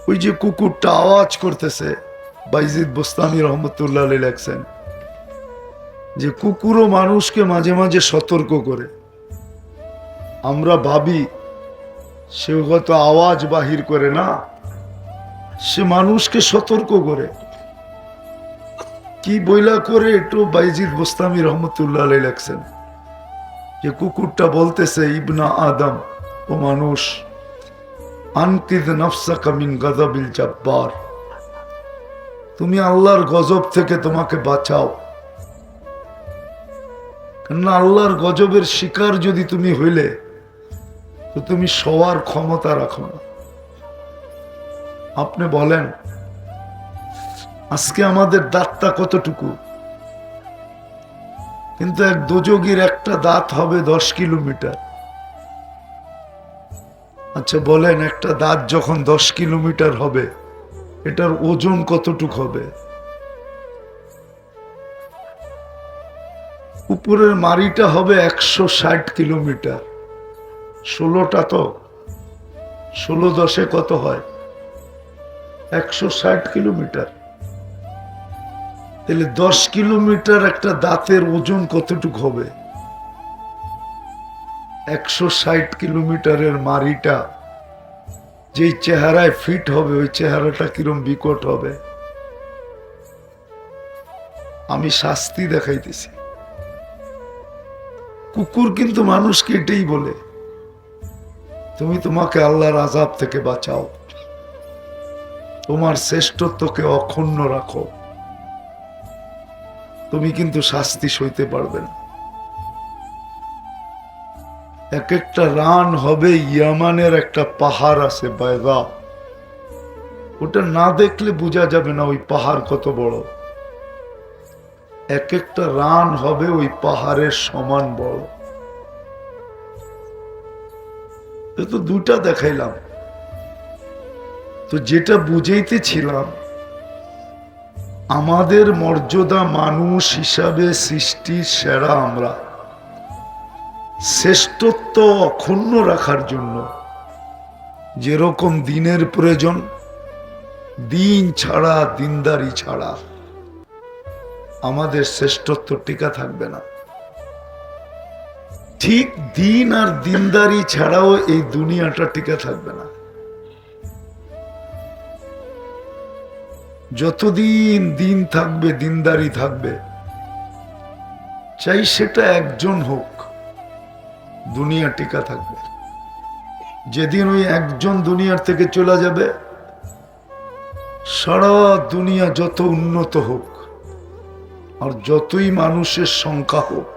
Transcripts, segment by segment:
ওই যে কুকুরটা আওয়াজ করতেছে, বাইজিদ বোস্তামি রহমতুল্লাহ আলাইহি লেখছেন যে কুকুরও মানুষকে মাঝে মাঝে সতর্ক করে। আমরা ভাবি সে হয়তো আওয়াজ বাহির করে না, সে মানুষকে সতর্ক করে। কি বইলা করে একটু বাইজিদ বোস্তামি রহমতুল্লাহ আলাইহি লেখছেন যে কুকুরটা বলতেছে, ইবনা আদম, ও মানুষ, আনকিদ নফসাকা মিন গাযাবিল জাব্বার, তুমি আল্লাহর গজব থেকে তোমাকে বাঁচাও। কেননা আল্লাহর গজবের শিকার যদি তুমি হইলে তো তুমি সবার ক্ষমতা রাখো না। আপনি বলেন আজকে আমাদের দাঁতটা কতটুকু, কিন্তু এক দোজগীর একটা দাঁত হবে 10 কিলোমিটার। আচ্ছা বলেন, একটা দাঁত যখন 10 কিলোমিটার হবে, এটার ওজন কতটুকু হবে? উপরের মাড়িটা হবে 160 কিলোমিটার। 16টা তো 16×10 কত হয়? 160 কিলোমিটার। তাহলে 10 কিলোমিটার একটা দাঁতের ওজন কতটুকু হবে? 160 কিলোমিটারের মাড়িটা যেই চেহারায় ফিট হবে, ওই চেহারাটা কিরম বিকট হবে। আমি শাস্তি দেখাইতেছি। কুকুর কিন্তু মানুষকে এটাই বলে, তুমি তোমাকে আল্লাহর আযাব থেকে বাঁচাও, তোমার শ্রেষ্ঠত্বকে অক্ষুণ্ণ রাখো, তুমি কিন্তু শাস্তি সইতে পারবে না। এক একটা রান হবে, ইয়ামানের একটা পাহাড় আছে বাইদা, ওটা না দেখলে বোঝা যাবে না ওই পাহাড় কত বড়। এক একটা রান হবে ওই পাহাড়ের সমান বড়। এ তো দুটা দেখাইলাম। তো যেটা বুঝাইতেছিলাম, আমাদের মর্যাদা মানুষ হিসাবে সৃষ্টির সেরা আমরা, শ্রেষ্ঠত্ব অক্ষুণ্ণ রাখার জন্য যেরকম দিনের প্রয়োজন, দিন ছাড়া, দিনদারি ছাড়া আমাদের শ্রেষ্ঠত্ব টিকা থাকবে না। ঠিক দিন আর দিনদারি ছাড়াও এই দুনিয়াটা টিকা থাকবে না। যতদিন দিন থাকবে, দিনদারি থাকবে, চাই সেটা একজন হোক, দুনিয়া টিকা থাকবে। যেদিন ওই একজন দুনিয়ার থেকে চলে যাবে, সারা দুনিয়া যত উন্নত হোক আর যতই মানুষের সংখ্যা হোক,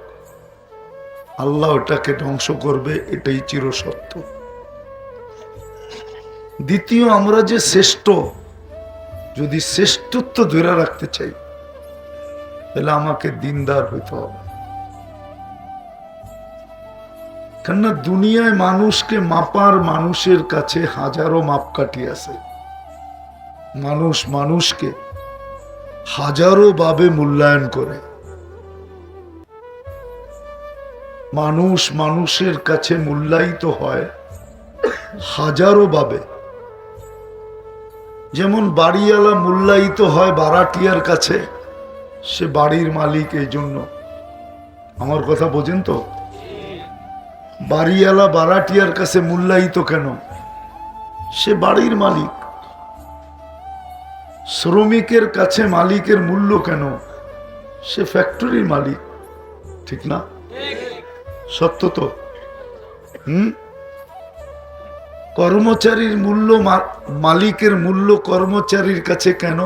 আল্লাহ ওটাকে ধ্বংস করবে, এটাই চিরসত্য। দ্বিতীয়, আমরা যে শ্রেষ্ঠ, যদি শ্রেষ্ঠত্ব ধরে রাখতে চাই তাহলে আমাকে দিনদার হইতে হবে। কেননা দুনিয়ায় মানুষকে মাপার মানুষের কাছে হাজারো মাপকাঠি আছে। মানুষ মানুষকে হাজারো ভাবে মূল্যায়ন করে। মানুষ মানুষের কাছে মূল্যায়িত হয় হাজারো ভাবে। যেমন বাড়িওয়ালা মূল্যায়িত হয় ভাড়াটিয়ার কাছে, সে বাড়ির মালিক, এই জন্য। আমার কথা বোঝেন তো? বাড়িওয়ালা ভাড়াটিয়ার কাছে মূল্যায়িত কেন? সে বাড়ির মালিক। শ্রমিকের কাছে মালিকের মূল্য কেন? সে ফ্যাক্টরির মালিক। ঠিক না? সত্য তো? কর্মচারীর মূল্য, মালিকের মূল্য কর্মচারীর কাছে কেন?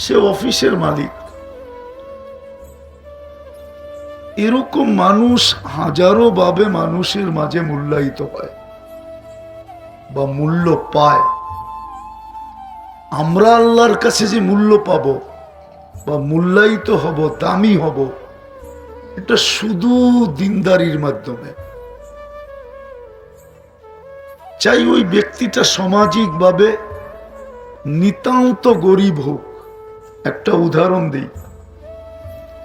সে অফিসের মালিক। এরকম মানুষ হাজারো ভাবে মানুষের মাঝে মূল্যায়িত হয় বা মূল্য পায়। আমরা আল্লাহর কাছে যে মূল্য পাবো বা মূল্যায়িত হব, দামি হব, এটা শুধু দিনদারির মাধ্যমে। চাই ওই ব্যক্তিটা সামাজিকভাবে নিতান্ত গরিব হোক। একটা উদাহরণ দিই,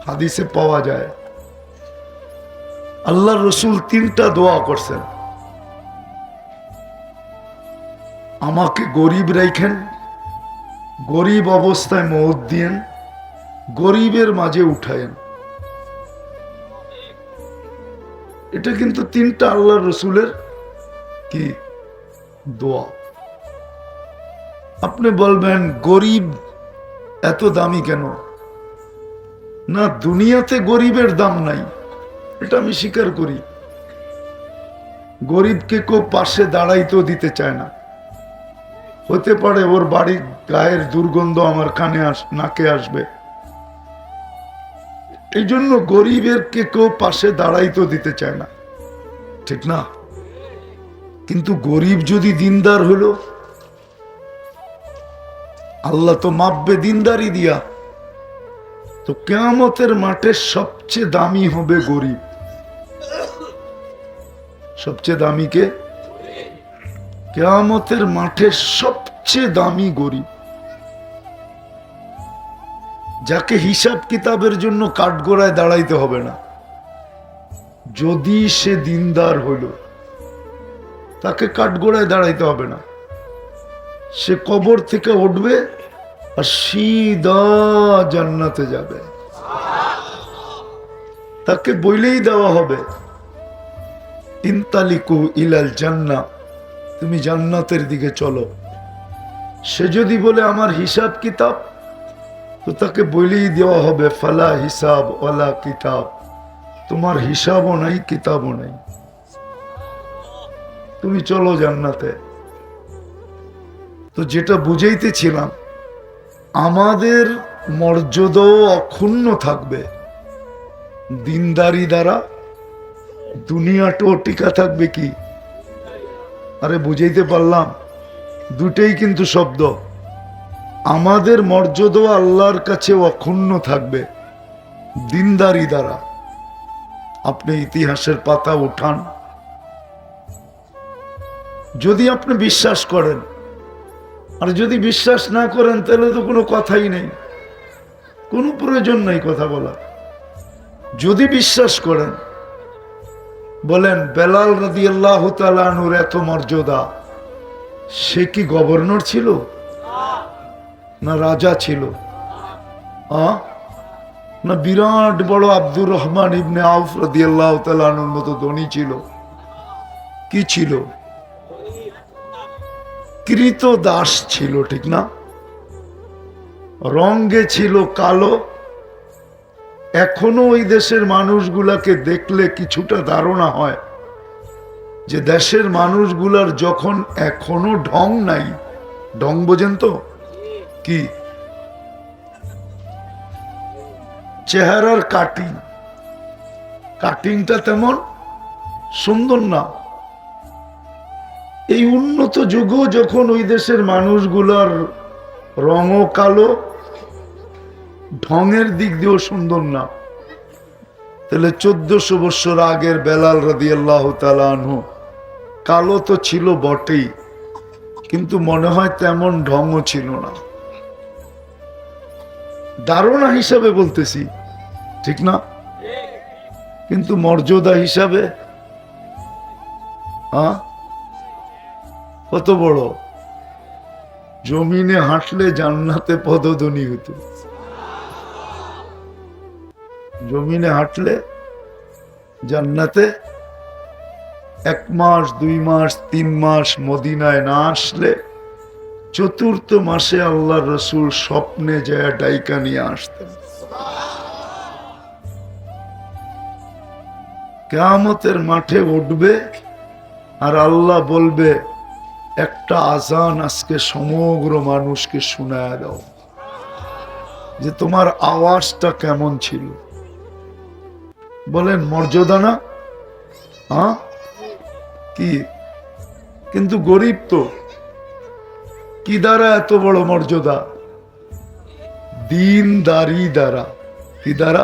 হাদিসে পাওয়া যায়, আল্লাহর রসুল 3টা দোয়া করছেন। আমাকে গরিব রাইখেন, গরিব অবস্থায় মওত দিয়েন, গরিবের মাঝে উঠায়েন। এটা কিন্তু তিনটা আল্লাহর রসুলের কি দোয়া। আপনি বলবেন গরিব এত দামি কেন? না, দুনিয়াতে গরিবের দাম নাই, এটা আমি স্বীকার করি। গরিবকে কেউ পাশে দাঁড়াইতেও দিতে চায় না। হতে পারে ওর বাড়ির গায়ের দুর্গন্ধ আমার কানে নাকে আসবে, এই জন্য গরিবের কেউ পাশে দাঁড়াইতেও দিতে চায় না, ঠিক না? কিন্তু গরিব যদি দিনদার হলো, আল্লাহ তো মাপবে দিনদারি দিয়া। তো কিয়ামতের মাঠে সবচেয়ে দামি হবে গরিব। সবচেয়ে দামি কে? কিয়ামতের মাঠে সবচেয়ে দামি গরিব, যাকে হিসাব কিতাবের জন্য কাঠগড়ায় দাঁড়াইতে হবে না। যদি সে দিনদার হইল, তাকে কাঠগড়ায় দাঁড়াইতে হবে না। সে কবর থেকে উঠবে আর সিধা জান্নাতে যাবে। তাকে বইলেই দেওয়া হবে, ইনতালিকু ইলাল জান্নাহ, তুমি জান্নাতের দিকে চলো। সে যদি বলে আমার হিসাব কিতাব, তো তাকে বইলেই দেওয়া হবে ফালা হিসাব ওয়ালা কিতাব, তোমার হিসাবও নাই কিতাবও নাই, তুমি চলো জান্নাতে। তো যেটা বুঝাইতেছিলাম, আমাদের মর্যাদাও অক্ষুণ্ণ থাকবে দিনদারি দ্বারা, দুনিয়াটাও টিকা থাকবে। কি আরে বুঝাইতে পারলাম? দুটেই কিন্তু শব্দ। আমাদের মর্যাদা আল্লাহর কাছে অক্ষুণ্ণ থাকবে দিনদারি দ্বারা। আপনি ইতিহাসের পাতা উঠান, যদি আপনি বিশ্বাস করেন, আর যদি বিশ্বাস না করেন তাহলে তো কোনো কথাই নেই, কোনো প্রয়োজন নাই কথা বলা। যদি বিশ্বাস করেন, বলেন বেলাল রাদিয়াল্লাহু তাআলা আনহুর এত মর্যাদা, সে কি গভর্নর ছিল না রাজা ছিল? না বিরাট বড় আব্দুর রহমান ইবনে আউফ রাদিয়াল্লাহু তাআলা আনহুর মতো ধনী ছিল? কি ছিল? কৃত দাস ছিল, ঠিক না? রঙে ছিল কালো। এখনো ওই দেশের মানুষগুলাকে দেখলে কিছুটা ধারণা হয় যে দেশের মানুষগুলার যখন এখনো ঢং নাই। ঢং বোঝেন তো? কি চেহারার কাটিংটা তেমন সুন্দর না। এই উন্নত যুগও যখন ওই দেশের মানুষগুলার রঙও কালো, ঢঙের দিক দিয়েও সুন্দর না, তাহলে 1400 বছর আগের বেলাল রাদিয়াল্লাহু তাআলা আনহু কালো তো ছিল বটেই, কিন্তু মনে হয় তেমন ঢঙও ছিল না। ধারণা হিসাবে বলতেছি, ঠিক না? কিন্তু মর্যাদা হিসাবে কত বড়! জমিনে হাঁটলে জান্নাতে পদধ্বনি হতো। জমিনে হাঁটলে জান্নাতে 1 মাস 2 মাস 3 মাস মদিনায় না আসলে 4th মাসে আল্লাহর রাসূল স্বপ্নে যায় ডাইকা নিয়ে আসতেন। কিয়ামতের মাঠে উঠবে আর আল্লাহ বলবে, একটা আজান আজকে সমগ্র মানুষকে শোনায় দাও যে তোমার আওয়াজটা কেমন ছিল। বলেন মর্যাদা না? কি কিন্তু গরিব তো কি দ্বারা এত বড় মর্যাদা? দিনদারি দ্বারা। কি দ্বারা?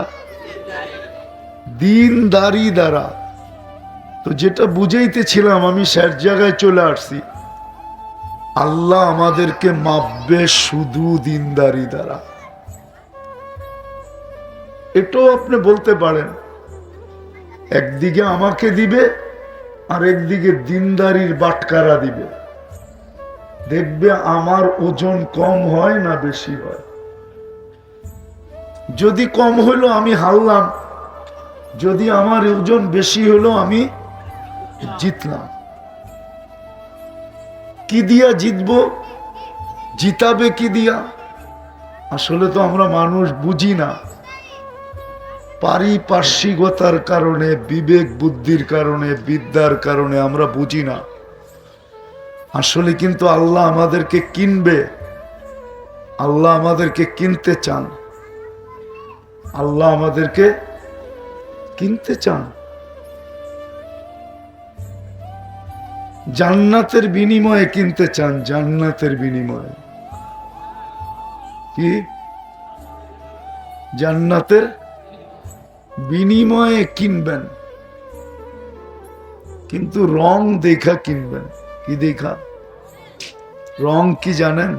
দিনদারি দ্বারা। তো যেটা বুঝাইতেছিলাম, আমি শেষ জায়গায় চলে আসছি। আল্লাহ আমাদেরকে মাপবে শুধু দিনদারি দ্বারা। এটাও আপনি বলতে পারেন, একদিকে আমাকে দিবে আর একদিকে দিনদারির বাটকারা দিবে। দেখবে আমার ওজন কম হয় না বেশি হয়। যদি কম হইলো আমি হারলাম, যদি আমার ওজন বেশি হলো আমি জিতলাম। কি দিয়া জিতবো? জিতাবে কি দিয়া? আসলে তো আমরা মানুষ বুঝি না, পারিপার্শ্বিকতার কারণে, বিবেক বুদ্ধির কারণে, বিদ্যার কারণে আমরা বুঝি না। আসলে কিন্তু আল্লাহ আমাদেরকে কিনবে, আল্লাহ আমাদেরকে কিনতে চান, আল্লাহ আমাদেরকে কিনতে চান। জান্নাতের বিনিময়ে কিনতে চান, জান্নাতের বিনিময়ে। কি? জান্নাতের বিনিময়ে কিনবেন, কিন্তু রং দেখা কিনবেন। কি দেখা? রং কি জানেন?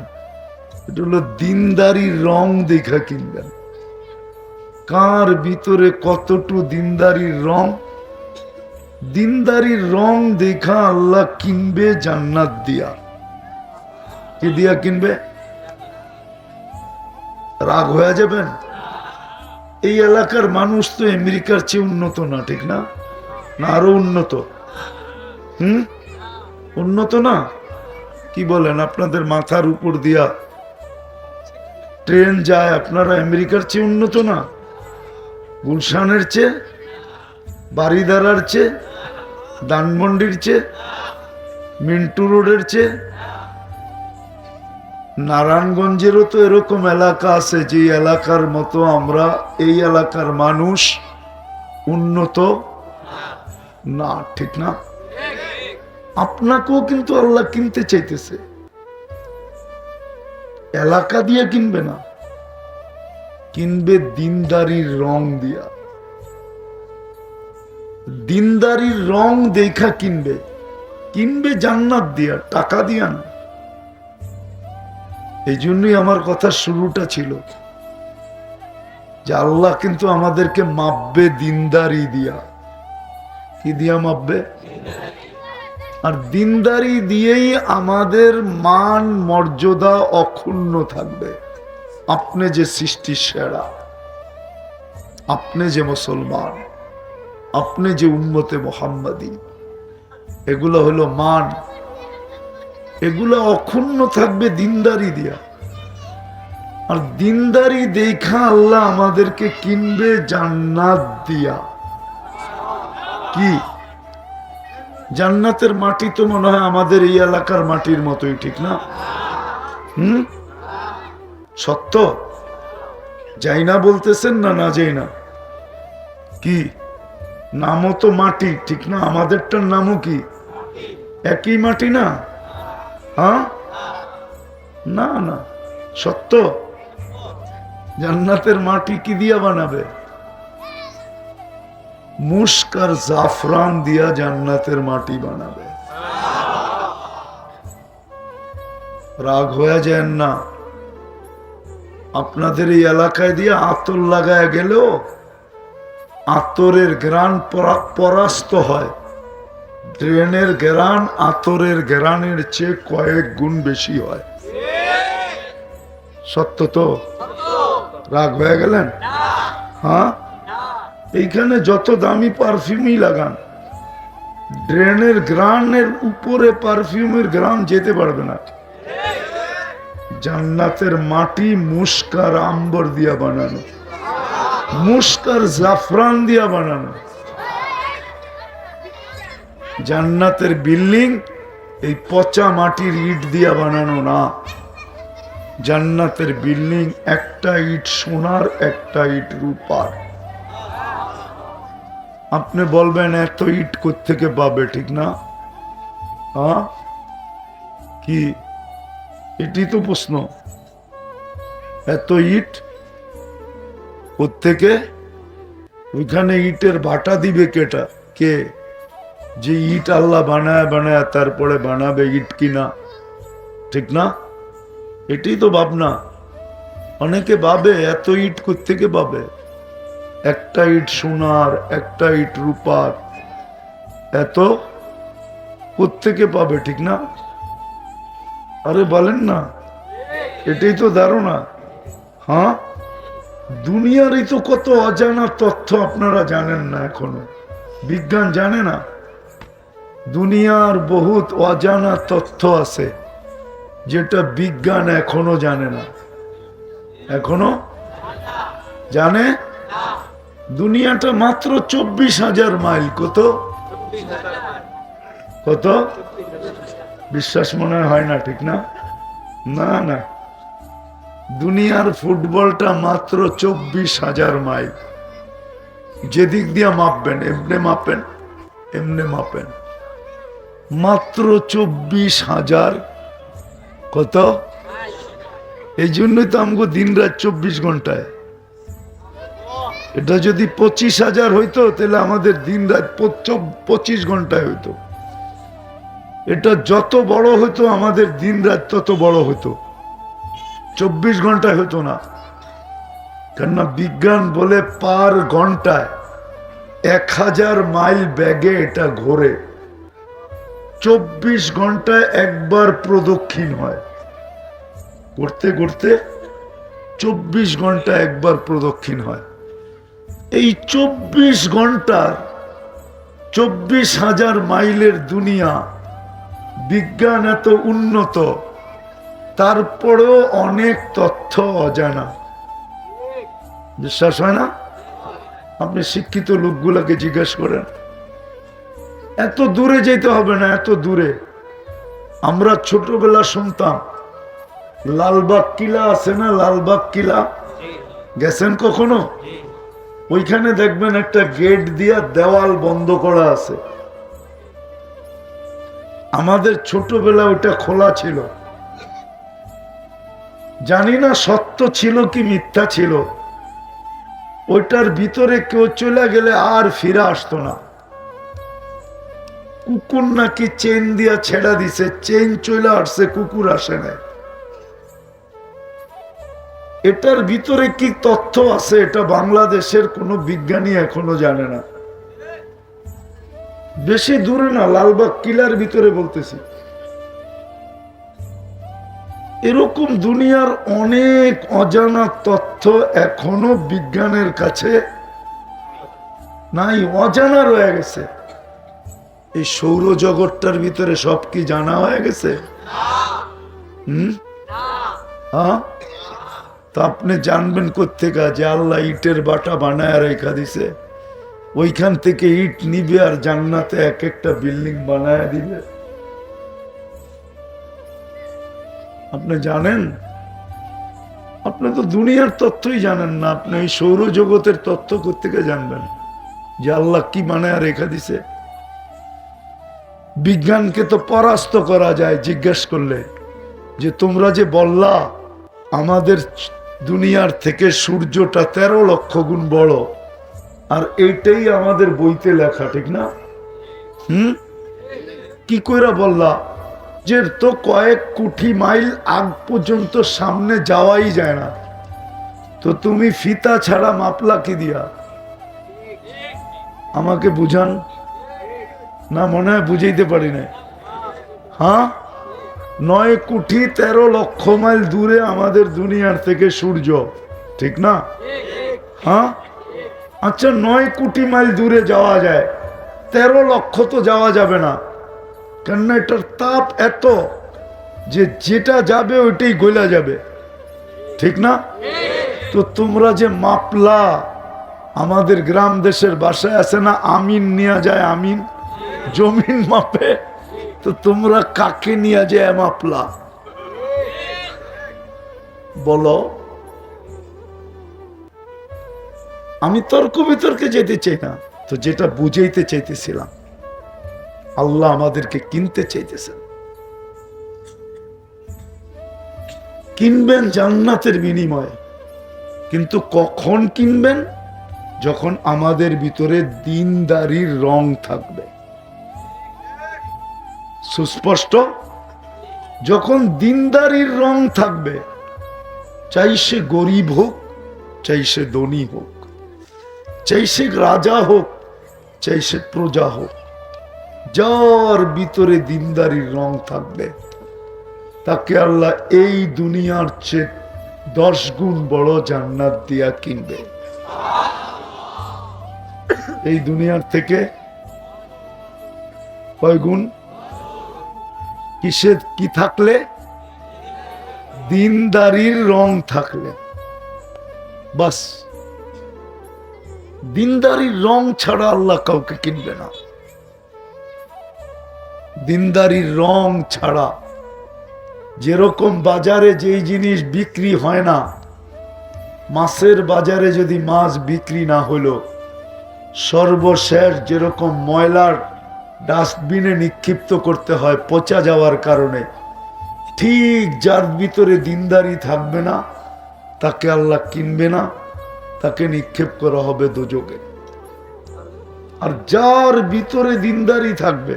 এটা হলো দিনদারির রং দেখা কিনবেন। কার ভিতরে কতটুকু দিনদারির রং, দিনদারির রং দেখা আল্লাহ কিনবে জান্নাত দিয়া। কি দিয়া কিনবে? রাগ হয়ে যাবেন? এই এলাকার মানুষ তো আমেরিকার চেয়ে উন্নত না, ঠিক না? না আরো উন্নত? উন্নত না? কি বলেন? আপনাদের মাথার উপর দিয়া ট্রেন যায়, আপনারা আমেরিকার চেয়ে উন্নত না? গুলশানের চেয়ে, বাড়িদারার চেয়ে, ধানমন্ডির চেয়ে, মিন্টু রোডের চেয়ে? নারায়ণগঞ্জেরও তো এরকম এলাকা আছে যে এলাকার মতো আমরা, এই এলাকার মানুষ উন্নত না, ঠিক না? আপনাকেও কিন্তু আল্লাহ কিনতে চাইতেছে। এলাকা দিয়ে কিনবে না, কিনবে দিনদারির রং দিয়া। দিনদারির রং দেখা কিনবে, কিনবে জান্নাত দিয়া, টাকা দিয়া না। এই জন্যই আমার কথা শুরুটা ছিল যে আল্লাহ কিন্তু আমাদেরকে মাপবে দিনদারি দিয়া। কি দিয়া মাপবে? আর দিনদারি দিয়েই আমাদের মান মর্যাদা অক্ষুণ্ণ থাকবে। আপনি যে সৃষ্টির সেরা, আপনি যে মুসলমান, আপনি যে উম্মতে মুহাম্মাদী, এগুলো হলো মান, এগুলো অক্ষুণ্ণ থাকবে দিনদারি দিয়া। আর দিনদারি দেখা আল্লাহ আমাদেরকে কিনবে জান্নাত দিয়া। কি? জান্নাতের মাটি তো মনে হয় আমাদের এই এলাকার মাটির মতোই, ঠিক না? সত্য? যাই না বলতেছেন না? না যাই না? কি নামও তো মাটি, ঠিক না? আমাদেরটার নামও কি একই মাটি না? হ্যাঁ না না, সত্য। জান্নাতের মাটি কি দিয়া বানাবে? মুস্ক আর জাফরান দিয়া জান্নাতের মাটি বানাবে। রাগ হয়ে যায় না? আপনাদের এই এলাকায় দিয়ে আতর লাগায় গেলেও আতরের ঘ্রাণ পরাস্ত হয়। ড্রেনের ঘ্রাণ আতরের ঘ্রাণের চেয়ে কয়েক গুণ বেশি হয়। সত্য তো? রাগ হয়ে গেলেন? হ্যাঁ, এইখানে যত দামি পারফিউমই লাগান, ড্রেনের ঘ্রাণের উপরে পারফিউমের ঘ্রাণ যেতে পারবে না। জান্নাতের মাটি মুস্ক আর আম্বর দিয়া বানানো, মুস্ক আর জাফরান দিয়া বানানো। জান্নাতের বিল্ডিং এই পচা মাটির ইট দিয়া বানানো না। জান্নাতের বিল্ডিং একটা ইট সোনার, একটা ইট রূপার। আপনি বলবেন এত ইট কোত্থেকে পাবে, ঠিক না? হ্যাঁ, কি এটি তো প্রশ্ন। এত ইট কোত্থেকে? ওইখানে ইটের ভাটা দিবে কেটা? কে? যে ইট আল্লাহ বানায় বানায় তারপরে বানাবে ইট কিনা, ঠিক না? এটাই তো ভাবনা। অনেকে ভাবে এত ইট কোত্থেকে পাবে? একটা ইট সোনার, একটা ইট রূপার, এত কোত্থেকে পাবে, ঠিক না? আরে বলেন না, এটাই তো ধারণা। হ্যাঁ, দুনিয়ারই তো কত অজানা তথ্য আপনারা জানেন না, এখনো বিজ্ঞান জানে না। দুনিয়ার বহুত অজানা তথ্য আছে যেটা বিজ্ঞান এখনো জানে না। এখনো জানে? দুনিয়াটা মাত্র 24,000 মাইল। কত কত? বিশ্বাস মনে হয় না, ঠিক না? না না, দুনিয়ার ফুটবলটা মাত্র 24,000 মাইল। যেদিক দিয়ে মাপবেন, এমনি মাপেন, এমনি মাপেন, মাত্র 24,000। কত? এই জন্যই তো আমাকে দিন রাত 24 ঘন্টায়। এটা যদি 25,000 হইতো তাহলে আমাদের দিন রাত 25 ঘন্টায় হইতো। এটা যত বড় হতো আমাদের দিন রাত তত বড় হতো, 24 ঘন্টায় হতো না। কেননা বিজ্ঞান বলে পার ঘন্টায় 1000 মাইল বেগে এটা ঘোরে। 24 ঘন্টায় একবার প্রদক্ষিণ হয়, ঘুরতে ঘুরতে 24 ঘন্টা একবার প্রদক্ষিণ হয়। এই 24 ঘন্টার 24,000 মাইলের দুনিয়া, বিজ্ঞান এত উন্নত, তারপরেও অনেক তথ্য অজানা। বিশ্বাস হয় না? আপনি শিক্ষিত লোকগুলাকে জিজ্ঞেস করেন। এত দূরে যেতে হবে না, এত দূরে। আমরা ছোটবেলা শুনতাম লালবাগ কিলা আছে না, লালবাগ কিলা, গেছেন কখনো? ওইখানে দেখবেন একটা গেট দিয়া দেওয়াল বন্ধ করা আছে। আমাদের ছোটবেলা ওটা খোলা ছিল। জানি না সত্য ছিল কি মিথ্যা ছিল। ওইটার ভিতরে কেউ চলে গেলে আর ফিরে আসতো না। কুকুর নাকি চেন দিয়া ছেড়া দিছে, চেন চলে আসছে, কুকুর আসে না। এটার ভিতরে কি তথ্য আছে এটা বাংলাদেশের কোনো বিজ্ঞানী এখনো জানে না। বেশি দূরে না, লালবাগ কিলার ভিতরে বলতেছি। এরকম দুনিয়ার অনেক অজানা তথ্য এখনো বিজ্ঞানের কাছে নাই, অজানা রয়ে গেছে। এই সৌরজগৎটার ভিতরে সব কি জানা হয়ে গেছে? হ্যাঁ, তা আপনি জানবেন কোত্থেকে যে আল্লাহ ইটের বাটা বানায় রেখা দিছে, ওইখান থেকে ইট নিবে আর জান্নাতে এক একটা বিল্ডিং বানায় দিবে? আপনি জানেন? আপনি তো দুনিয়ার তথ্যই জানেন না, আপনি এই সৌরজগতের তথ্য কোত্থেকে জানবেন যে আল্লাহ কি বানায় রেখা দিছে? বিজ্ঞানকে তো পরাস্ত করা যায় জিজ্ঞেস করলে, যে তোমরা যে বললা আমাদের দুনিয়ার থেকে সূর্যটা 13 লক্ষ গুণ বড়, আর এইটাই আমাদের বইতে লেখা, ঠিক না? কি কইরা বললা যে তো কয়েক কোটি মাইল আগ পর্যন্ত সামনে যাওয়াই যায় না, তো তুমি ফিতা ছাড়া মাপলা কি দিয়া? আমাকে বুঝান না, মনে হয় বুঝাইতে পারি না। হ্যাঁ, 9 কোটি 13 লক্ষ মাইল দূরে আমাদের দুনিয়ার থেকে সূর্য, ঠিক না? হ্যাঁ, আচ্ছা 9 কোটি মাইল দূরে যাওয়া যায়, 13 লক্ষ তো যাওয়া যাবে না, কেননা এটার তাপ এত যে যেটা যাবে ওইটাই গলা যাবে, ঠিক না? তো তোমরা যে মাপলা, আমাদের গ্রাম দেশের বাসায় আছে না আমিন নিয়ে যায়, আমিন জমিন মাপে, তো তোমরা কাকে নিয়ে যায় মাপলা বলো? আমি তর্ক বিতর্কে যেতে চাই না, তো যেটা বুঝাইতে চাইতেছিলাম, আল্লাহ আমাদেরকে কিনতে চাইতেছেন। কিনবেন জান্নাতের বিনিময়ে, কিন্তু কখন কিনবেন? যখন আমাদের ভিতরে দ্বীনদারির রং থাকবে। সুস্পষ্ট? যখন দ্বীনদারির রং থাকবে, চাই সে গরিব হোক, চাই সে ধনী হোক, চাই সে রাজা হোক, চাই সে প্রজা হোক, যার ভিতরে দ্বীনদারির রং থাকবে তাকে আল্লাহ এই দুনিয়ার চেয়ে 10 গুণ বড় জান্নাত দিয়া কিনবে। এই দুনিয়ার থেকে কয় গুণ? কিসের কি থাকলে? দিনদারির রং থাকলে বাস। দিনদারির রং ছাড়া আল্লাহ কাউকে কিনবে না। দিনদারির রং ছাড়া, যেরকম বাজারে যেই জিনিস বিক্রি হয় না, মাছের বাজারে যদি মাছ বিক্রি না হলো, সর্বশেষ যেরকম ময়লার ডাস্টবিনে নিক্ষিপ্ত করতে হয় পচা যাওয়ার কারণে, ঠিক যার ভিতরে দিনদারি থাকবে না তাকে আল্লাহ কিনবে না, তাকে নিক্ষেপ করা হবে দোজখে। আর যার ভিতরে দিনদারি থাকবে,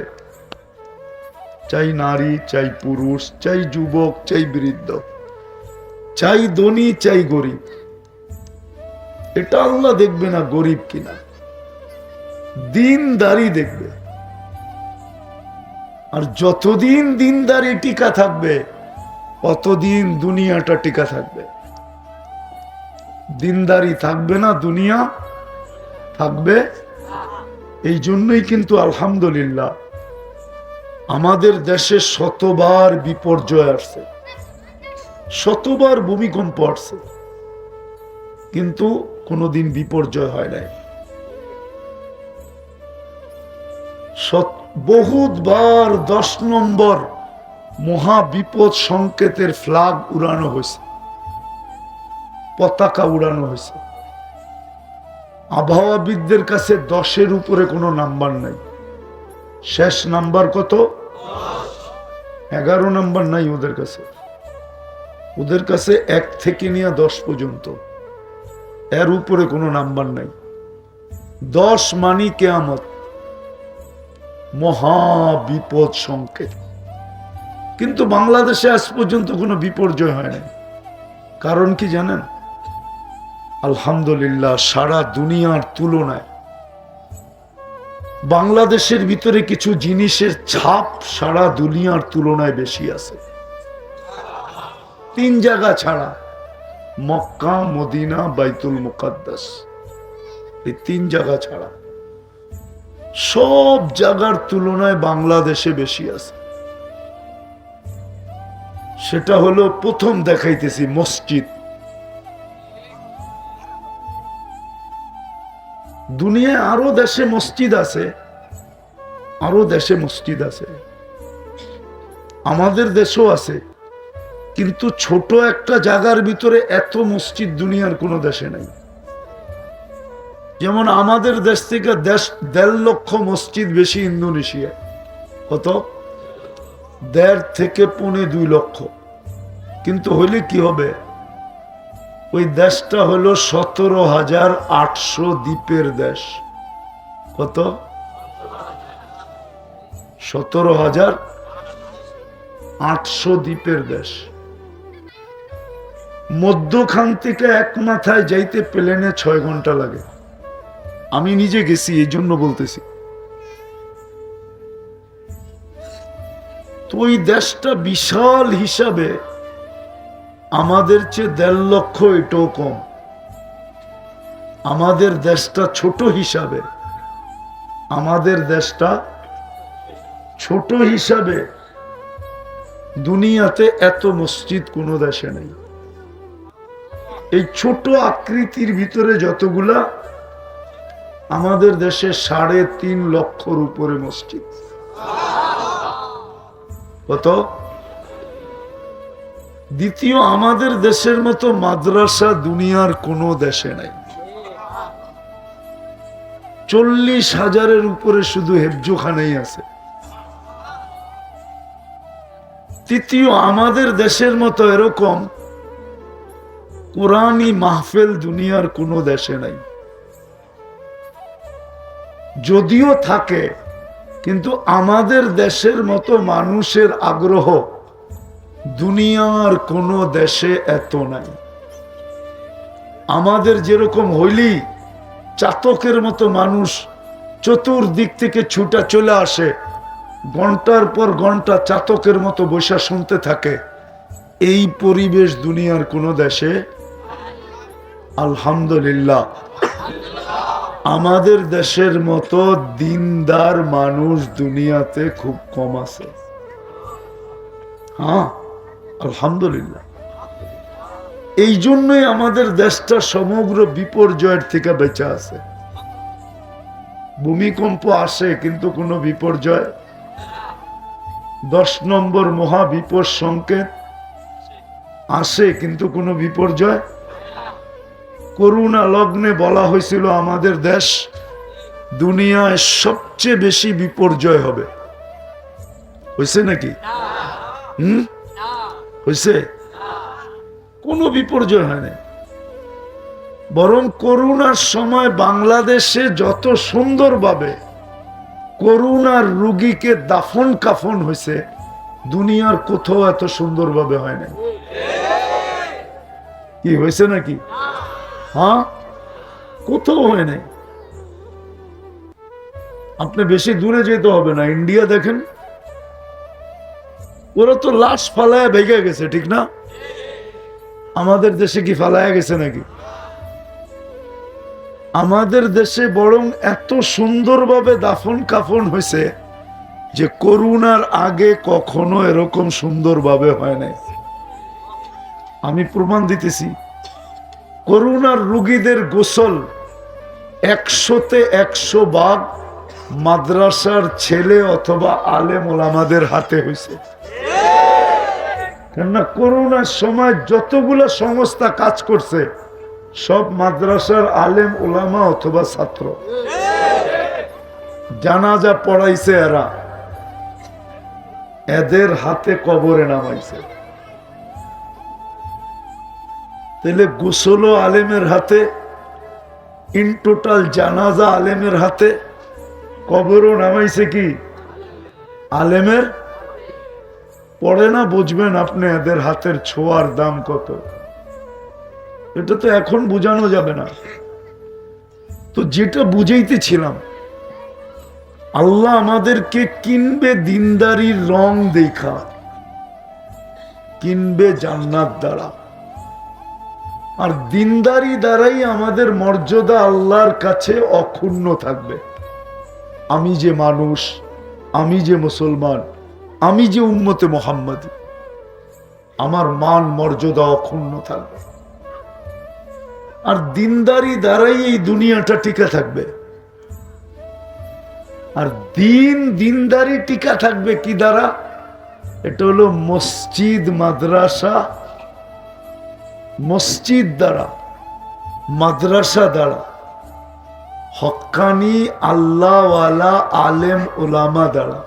চাই নারী, চাই পুরুষ, চাই যুবক, চাই বৃদ্ধ, চাই ধনী, চাই গরিব, এটা আল্লাহ দেখবে না গরিব কিনা, দিনদারি দেখবে। আর যতদিন দিনদারি টিকা থাকবে ততদিন দুনিয়াটা টিকা থাকবে। দিনদারি থাকবে না, দুনিয়া থাকবে। এই জন্যই কিন্তু আলহামদুলিল্লাহ আমাদের দেশে শতবার বিপর্যয় আসছে, শতবার ভূমিকম্প আসছে, কিন্তু কোনোদিন বিপর্যয় হয় নাই। বহুতবার 10 নম্বর মহাবিপদ সংকেতের ফ্ল্যাগ উড়ানো হয়েছে, পতাকা উড়ানো হয়েছে। আবহাওয়াবিদদের কাছে 10-এর উপরে কোনো নাম্বার নাই। শেষ নাম্বার কত? 11 নাম্বার নাই ওদের কাছে। ওদের কাছে 1 থেকে নিয়ে 10 পর্যন্ত, এর উপরে কোনো নাম্বার নাই। 10 মানি কিয়ামত, মহাবিপদ সংকেত। কিন্তু বাংলাদেশে আজ পর্যন্ত কোনো বিপর্যয় হয় না। কারণ কি জানেন? আলহামদুলিল্লাহ সারা দুনিয়ার তুলনায় বাংলাদেশের ভিতরে কিছু জিনিসের ছাপ সারা দুনিয়ার তুলনায় বেশি আছে। 3 জায়গা ছাড়া, মক্কা, মদিনা, বাইতুল মুকাদ্দাস, এই 3 জায়গা ছাড়া সব জায়গার তুলনায় বাংলাদেশে বেশি আছে। সেটা হলো, প্রথম দেখাইতেছি মসজিদ। দুনিয়ায় আরো দেশে মসজিদ আছে, আরো দেশে মসজিদ আছে, আমাদের দেশও আছে, কিন্তু ছোট একটা জায়গার ভিতরে এত মসজিদ দুনিয়ার কোনো দেশে নাই। যেমন আমাদের দেশ থেকে 1.5 লক্ষ মসজিদ বেশি ইন্দোনেশিয়া। কত? 1.5 থেকে 2.25 লক্ষ। কিন্তু হইলে কি হবে? ওই দেশটা হলো 17,800 দ্বীপের দেশ। কত? 17,800 দ্বীপের দেশ। মধ্যখান থেকে এক মাথায় যাইতে প্লেনে 6 ঘন্টা লাগে। আমি নিজে গেছি, এই জন্য বলতেছি। তো ওই দেশটা বিশাল হিসাবে আমাদের চেয়ে 1.5 লক্ষ এটাও কম। আমাদের দেশটা ছোট হিসাবে, আমাদের দেশটা ছোট হিসাবে দুনিয়াতে এত মসজিদ কোনো দেশে নেই। এই ছোট আকৃতির ভিতরে যতগুলা, আমাদের দেশে 3.5 লক্ষর উপরে মসজিদ। কত? দ্বিতীয়, আমাদের দেশের মতো মাদ্রাসা দুনিয়ার কোনো দেশে নাই। 40,000-এর উপরে শুধু হেফজোখানাই আছে। তৃতীয়, আমাদের দেশের মতো এরকম কোরআনী মাহফিল দুনিয়ার কোনো দেশে নাই। যদিও থাকে, কিন্তু আমাদের দেশের মতো মানুষের আগ্রহ দুনিয়ার কোনো দেশে এত নাই। আমাদের যেরকম হইলি চাতকের মতো মানুষ চতুর্দিক থেকে ছুটা চলে আসে, ঘন্টার পর ঘন্টা চাতকের মতো বসে শুনতে থাকে, এই পরিবেশ দুনিয়ার কোন দেশে আলহামদুলিল্লাহ আমাদের দেশের মতো দিনদার মানুষ দুনিয়াতে খুব কম আছে। হ্যাঁ, আলহামদুলিল্লাহ। এই জন্যই আমাদের দেশটা সমগ্র বিপর্যয়ের থেকে বেঁচে আছে। ভূমিকম্প আসে কিন্তু কোনো বিপর্যয়, 10 নম্বর মহাবিপদ সংকেত আসে কিন্তু কোনো বিপর্যয়। করোনা লগ্নে বলা হয়েছিল আমাদের দেশ দুনিয়ায় সবচেয়ে বেশি বিপর্যয় হবে। হয়েছে নাকি? হয়েছে? কোনো বিপর্যয় হয় না। বরং করোনার সময় বাংলাদেশে যত সুন্দরভাবে করোনার রোগীকে দাফন কাফন হয়েছে, দুনিয়ার কোথাও এত সুন্দরভাবে হয় না। কি হয়েছে নাকি? হ্যাঁ, কোথাও হয় নাই। আপনি বেশি দূরে যেতে হবে না, ইন্ডিয়া দেখেন, ওরা তো লাশ ফালায় ভেঙে গেছে, ঠিক না? আমাদের দেশে কি ফালায় গেছে নাকি? আমাদের দেশে বরং এত সুন্দরভাবে দাফন কাফন হয়েছে যে করোনার আগে কখনো এরকম সুন্দরভাবে হয় নাই। আমি প্রমাণ দিতেছি। করোনার রোগীদের গোসল 100-তে 100 ভাগ মাদ্রাসার ছেলে অথবা আলেম ওলামাদের হাতে হয়েছে। কেননা করোনার সময় যতগুলো সংস্থা কাজ করছে সব মাদ্রাসার আলেম ওলামা অথবা ছাত্র। জানাজা পড়াইছে এরা, এদের হাতে কবরে নামাইছে। তাহলে গোসল আলেমের হাতে, ইন টোটাল জানাজা আলেমের হাতে, কবরও নামাইছে কি আলেমের। পড়ে না বুঝবেন আপনি এদের হাতের ছোঁয়ার দাম কত। এটা তো এখন বোঝানো যাবে না। তো যেটা বুঝাইতেছিলাম, আল্লাহ আমাদেরকে কিনবে দিনদারির রং দেখা, কিনবে জান্নাত দ্বারা। আর দিনদারি দ্বারাই আমাদের মর্যাদা আল্লাহর কাছে অক্ষুণ্ণ থাকবে। আমি যে মানুষ, আমি যে মুসলমান, আমি যে উম্মতে মুহাম্মাদি, আমার মান মর্যাদা অক্ষুণ্ণ থাকবে। আর দিনদারি দ্বারাই এই দুনিয়াটা টিকে থাকবে। আর দিনদারি টিকা থাকবে কি দ্বারা? এটা হলো মসজিদ মাদ্রাসা, মসজিদ দ্বারা, মাদ্রাসা দ্বারা, হক্কানি আল্লাহওয়ালা আলেম ওলামা দ্বারা,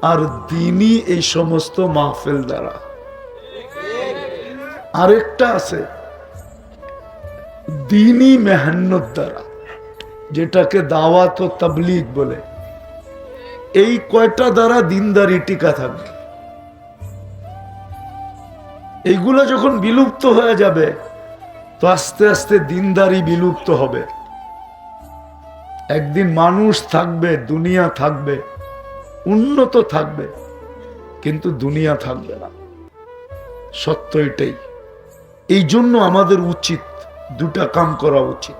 আর দিনই এই সমস্ত মাহফিল দ্বারা। আরেকটা আছে দিনই মেহনত দ্বারা, যেটাকে দাওয়াত ও তাবলীগ বলে। এই কয়টা দ্বারা দিনদারি টিকা থাকবে। এইগুলো যখন বিলুপ্ত হয়ে যাবে তো আস্তে আস্তে দিনদারি বিলুপ্ত হবে। একদিন মানুষ থাকবে, দুনিয়া থাকবে, উন্নত থাকবে, কিন্তু দুনিয়া থাকবে না। সত্য এটাই। এই জন্য আমাদের উচিত দুটা কাম করা উচিত।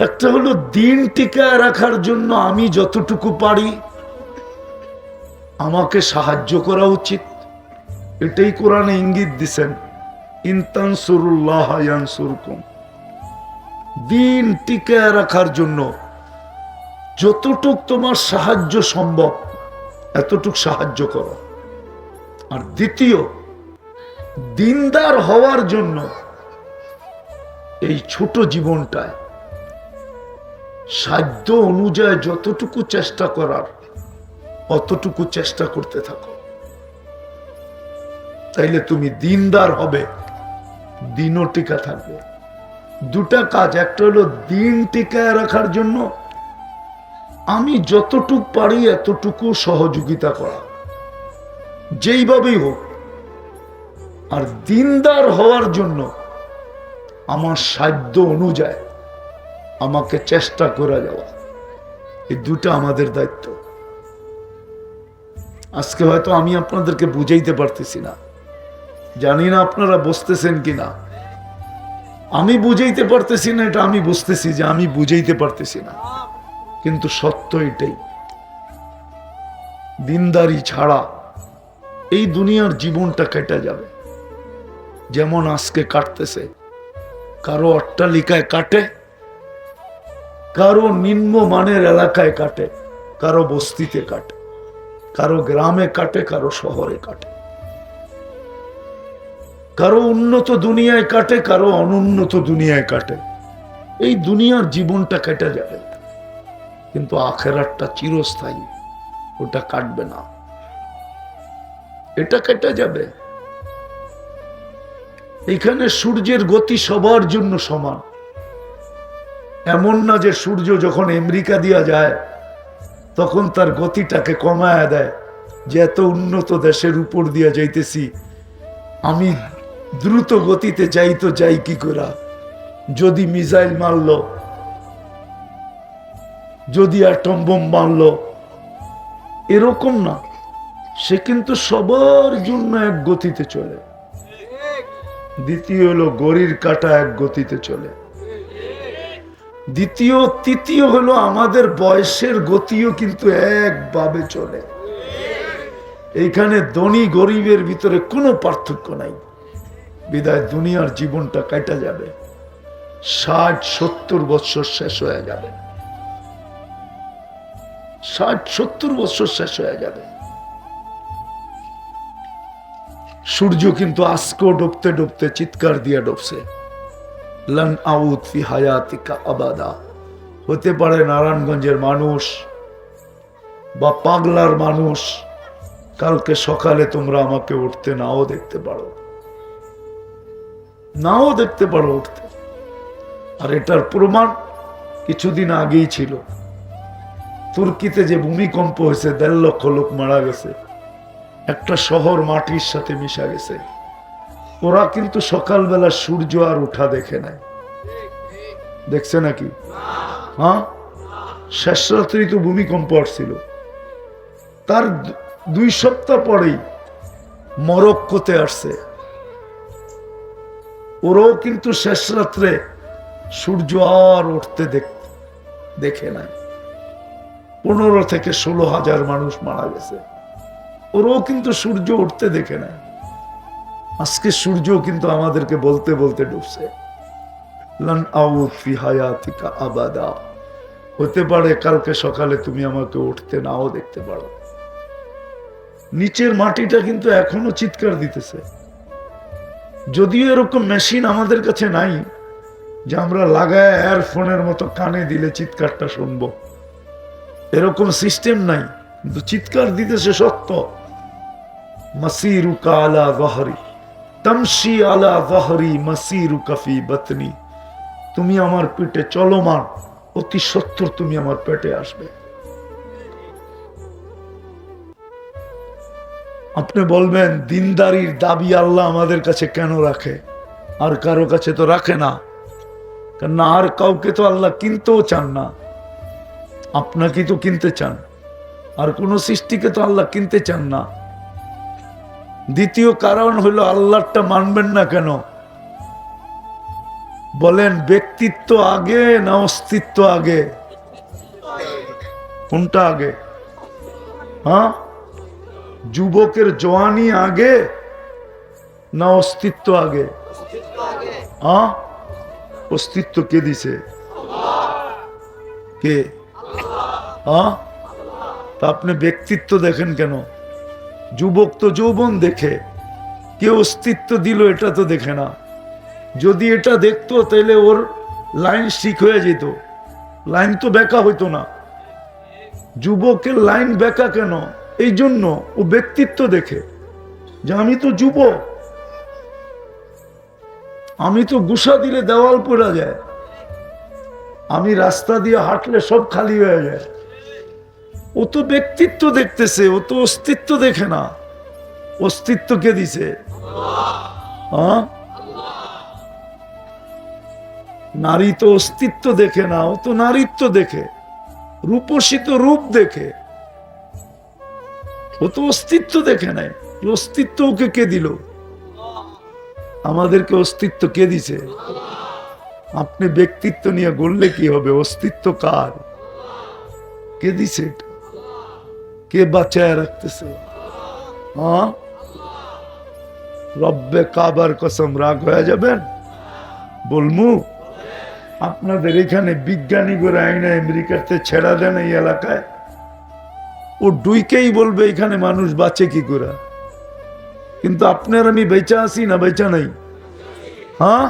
একটা হলো দিন টিকায় রাখার জন্য আমি যতটুকু পারি আমাকে সাহায্য করা উচিত। এটাই কোরআনে ইঙ্গিত দিছেন, ইন তানসুরুল্লাহ ইয়ানসুরকুম। দিন টিকায় রাখার জন্য যতটুক তোমার সাহায্য সম্ভব এতটুক সাহায্য করো। আর দ্বিতীয়, দিনদার হওয়ার জন্য এই ছোট জীবনটায় সাধ্য অনুযায়ী যতটুকু চেষ্টা করার অতটুকু চেষ্টা করতে থাকো। তাইলে তুমি দিনদার হবে, দিনও টিকা থাকবে। দুটা কাজ, একটা হলো দিন টিকায় রাখার জন্য আমি যতটুক পারি এতটুকু সহযোগিতা করা, যেইভাবেই হোক। আর দিনদার হওয়ার জন্য আমার সাধ্য অনুযায়ী আমাকে চেষ্টা করে যাওয়া। এই দুটা আমাদের দায়িত্ব। আজকে হয়তো আমি আপনাদেরকে বুঝাইতে পারতেছি না, জানি না আপনারা বুঝতেছেন কিনা। আমি বুঝাইতে পারতেছি না, এটা আমি বুঝতেছি যে আমি বুঝাইতে পারতেছি না, কিন্তু সত্য এটাই। দিনদারি ছাড়া এই দুনিয়ার জীবনটা কেটে যাবে। যেমন আজকে কাটতেছে, কারো অট্টালিকায় কাটে, কারো নিম্নমানের এলাকায় কাটে, কারো বস্তিতে কাটে, কারো গ্রামে কাটে, কারো শহরে কাটে, কারো উন্নত দুনিয়ায় কাটে, কারো অনুন্নত দুনিয়ায় কাটে। এই দুনিয়ার জীবনটা কেটে যাবে, কিন্তু আখেরাতটা চিরস্থায়ী, ওটা কাটবে না, এটা কেটে যাবে। এখানে সূর্যের গতি সবার জন্য সমান। এমন না যে সূর্য যখন আমেরিকা দিয়া যায় তখন তার গতিটাকে কমায় দেয়, যে এত উন্নত দেশের উপর দিয়া যাইতেছি, আমি দ্রুত গতিতে যাই তো যাই কি করে, যদি মিসাইল মারল, যদি অ্যাটম বোম মারল, এরকম না। সে কিন্তু সবার জন্য এক গতিতে চলে। দ্বিতীয় হলো ঘড়ির কাঁটা এক গতিতে চলে। তৃতীয় হলো আমাদের বয়সের গতিও কিন্তু একভাবে চলে। এইখানে ধনী গরিবের ভিতরে কোনো পার্থক্য নাই। বিদায় দুনিয়ার জীবনটা কাটা যাবে, 60-70 বছর শেষ হয়ে যাবে, 60-70 বছর শেষ হয়ে যাবে। সূর্য কিন্তু আজকেও ডুবতে ডুবতে চিৎকার দিয়ে ডুবছে, লান আউদ ফি হায়াতিকা আবাদা। হতে পারে নারায়ণগঞ্জের মানুষ বা পাগলার মানুষ, কালকে সকালে তোমরা আমাকে উঠতে নাও দেখতে পারো, নাও দেখতে পারো উঠতে। আর এটার প্রমাণ কিছুদিন আগেই ছিল। তুর্কিতে যে ভূমিকম্প হয়েছে, 1.5 লক্ষ লোক মারা গেছে, একটা শহর মাটির সাথে মিশা গেছে। ওরা কিন্তু সকালবেলা সূর্য আর উঠা দেখে নাই, দেখছে নাকি? হ্যাঁ, শেষ রাত্রি তো ভূমিকম্প আসছিল, তার 2 সপ্তাহ পরেই মরক্কোতে আসছে। ওরাও কিন্তু শেষ রাত্রে সূর্য আর উঠতে দেখে নাই। 15 থেকে 16 হাজার মানুষ মারা গেছে, ওরাও কিন্তু সূর্য উঠতে দেখে নাই। আজকে সূর্য কিন্তু আমাদেরকে বলতে বলতে ডুবছে, লান আউদ ফি হায়াতিকা আবাদা। হতে পারে কালকে সকালে তুমি আমাকে উঠতে নাও দেখতে পারো। নিচের মাটিটা কিন্তু এখনো চিৎকার দিতেছে। যদিও এরকম মেশিন আমাদের কাছে নাই যে আমরা লাগায় এয়ারফোনের মতো কানে দিলে চিৎকারটা শুনবো, এরকম সিস্টেম নাই, কিন্তু চিৎকার দিতেছে সত্য। মাসিরুকা আলা যাহরি তামশি আলা যাহরি মাসিরুকা ফি বাতনি। তুমি আমার পেটে চলমান, অতি সত্বর তুমি আমার পেটে আসবে। আপনি বলবেন দিনদারির দাবি আল্লাহ আমাদের কাছে কেন রাখে? আর কারো কাছে তো রাখে না, কারণ আর কাউকে তো আল্লাহ কিনতেও চান না। আপনাকে তো কিনতে চান, আর কোন সৃষ্টিকে তো আল্লাহ কিনতে চান না। দ্বিতীয় কারণ হলো আল্লাহটা মানবেন না কেন? বলেন ব্যক্তিত্ব আগে না অস্তিত্ব আগে? কোনটা আগে? হ্যাঁ, যুবকের জওয়ানি আগে না অস্তিত্ব আগে? হ্যাঁ, অস্তিত্ব কে দিছে? কে? হ্যাঁ, তা আপনি ব্যক্তিত্ব দেখেন কেন? যুবক তো যৌবন দেখে, কে অস্তিত্ব দিল এটা তো দেখে না। যদি এটা দেখতো তাহলে ওর লাইন ঠিক হয়ে যেত, লাইন তো বেঁকা হইতো না। যুবকের লাইন বেঁকা কেন? এই জন্য ও ব্যক্তিত্ব দেখে যে আমি তো যুবক, আমি তো গুসা দিলে দেওয়াল পড়া যায়, আমি রাস্তা দিয়ে হাঁটলে সব খালি হয়ে যায়। ও তো ব্যক্তিত্ব দেখতেছে, ও তো অস্তিত্ব দেখে না। অস্তিত্ব কে দিছে? হ্যাঁ, নারী তো অস্তিত্ব দেখে না, ও তো নারীত্ব দেখে, রূপসী তো রূপ দেখে। ও তো অস্তিত্ব দেখে নাই। অস্তিত্ব ওকে কে দিল? আমাদেরকে অস্তিত্ব কে দিছে? আপনি ব্যক্তিত্ব নিয়ে গড়লে কি হবে? অস্তিত্ব কার? কে দিছে? কে বাঁচায় রাখতেছে? হ্যাঁ, রব্বে কাবার কসম, রাগ হয়ে যাবেন? বলমু আপনাদের এখানে বিজ্ঞানী করে আইনা আমেরিকাতে ছেড়া দেন এই এলাকায়, ও ডুইকেই বলবে এখানে মানুষ বাঁচে কি করে। কিন্তু আপনার আমি বেঁচা আছি না বেঁচা নাই? হ্যাঁ,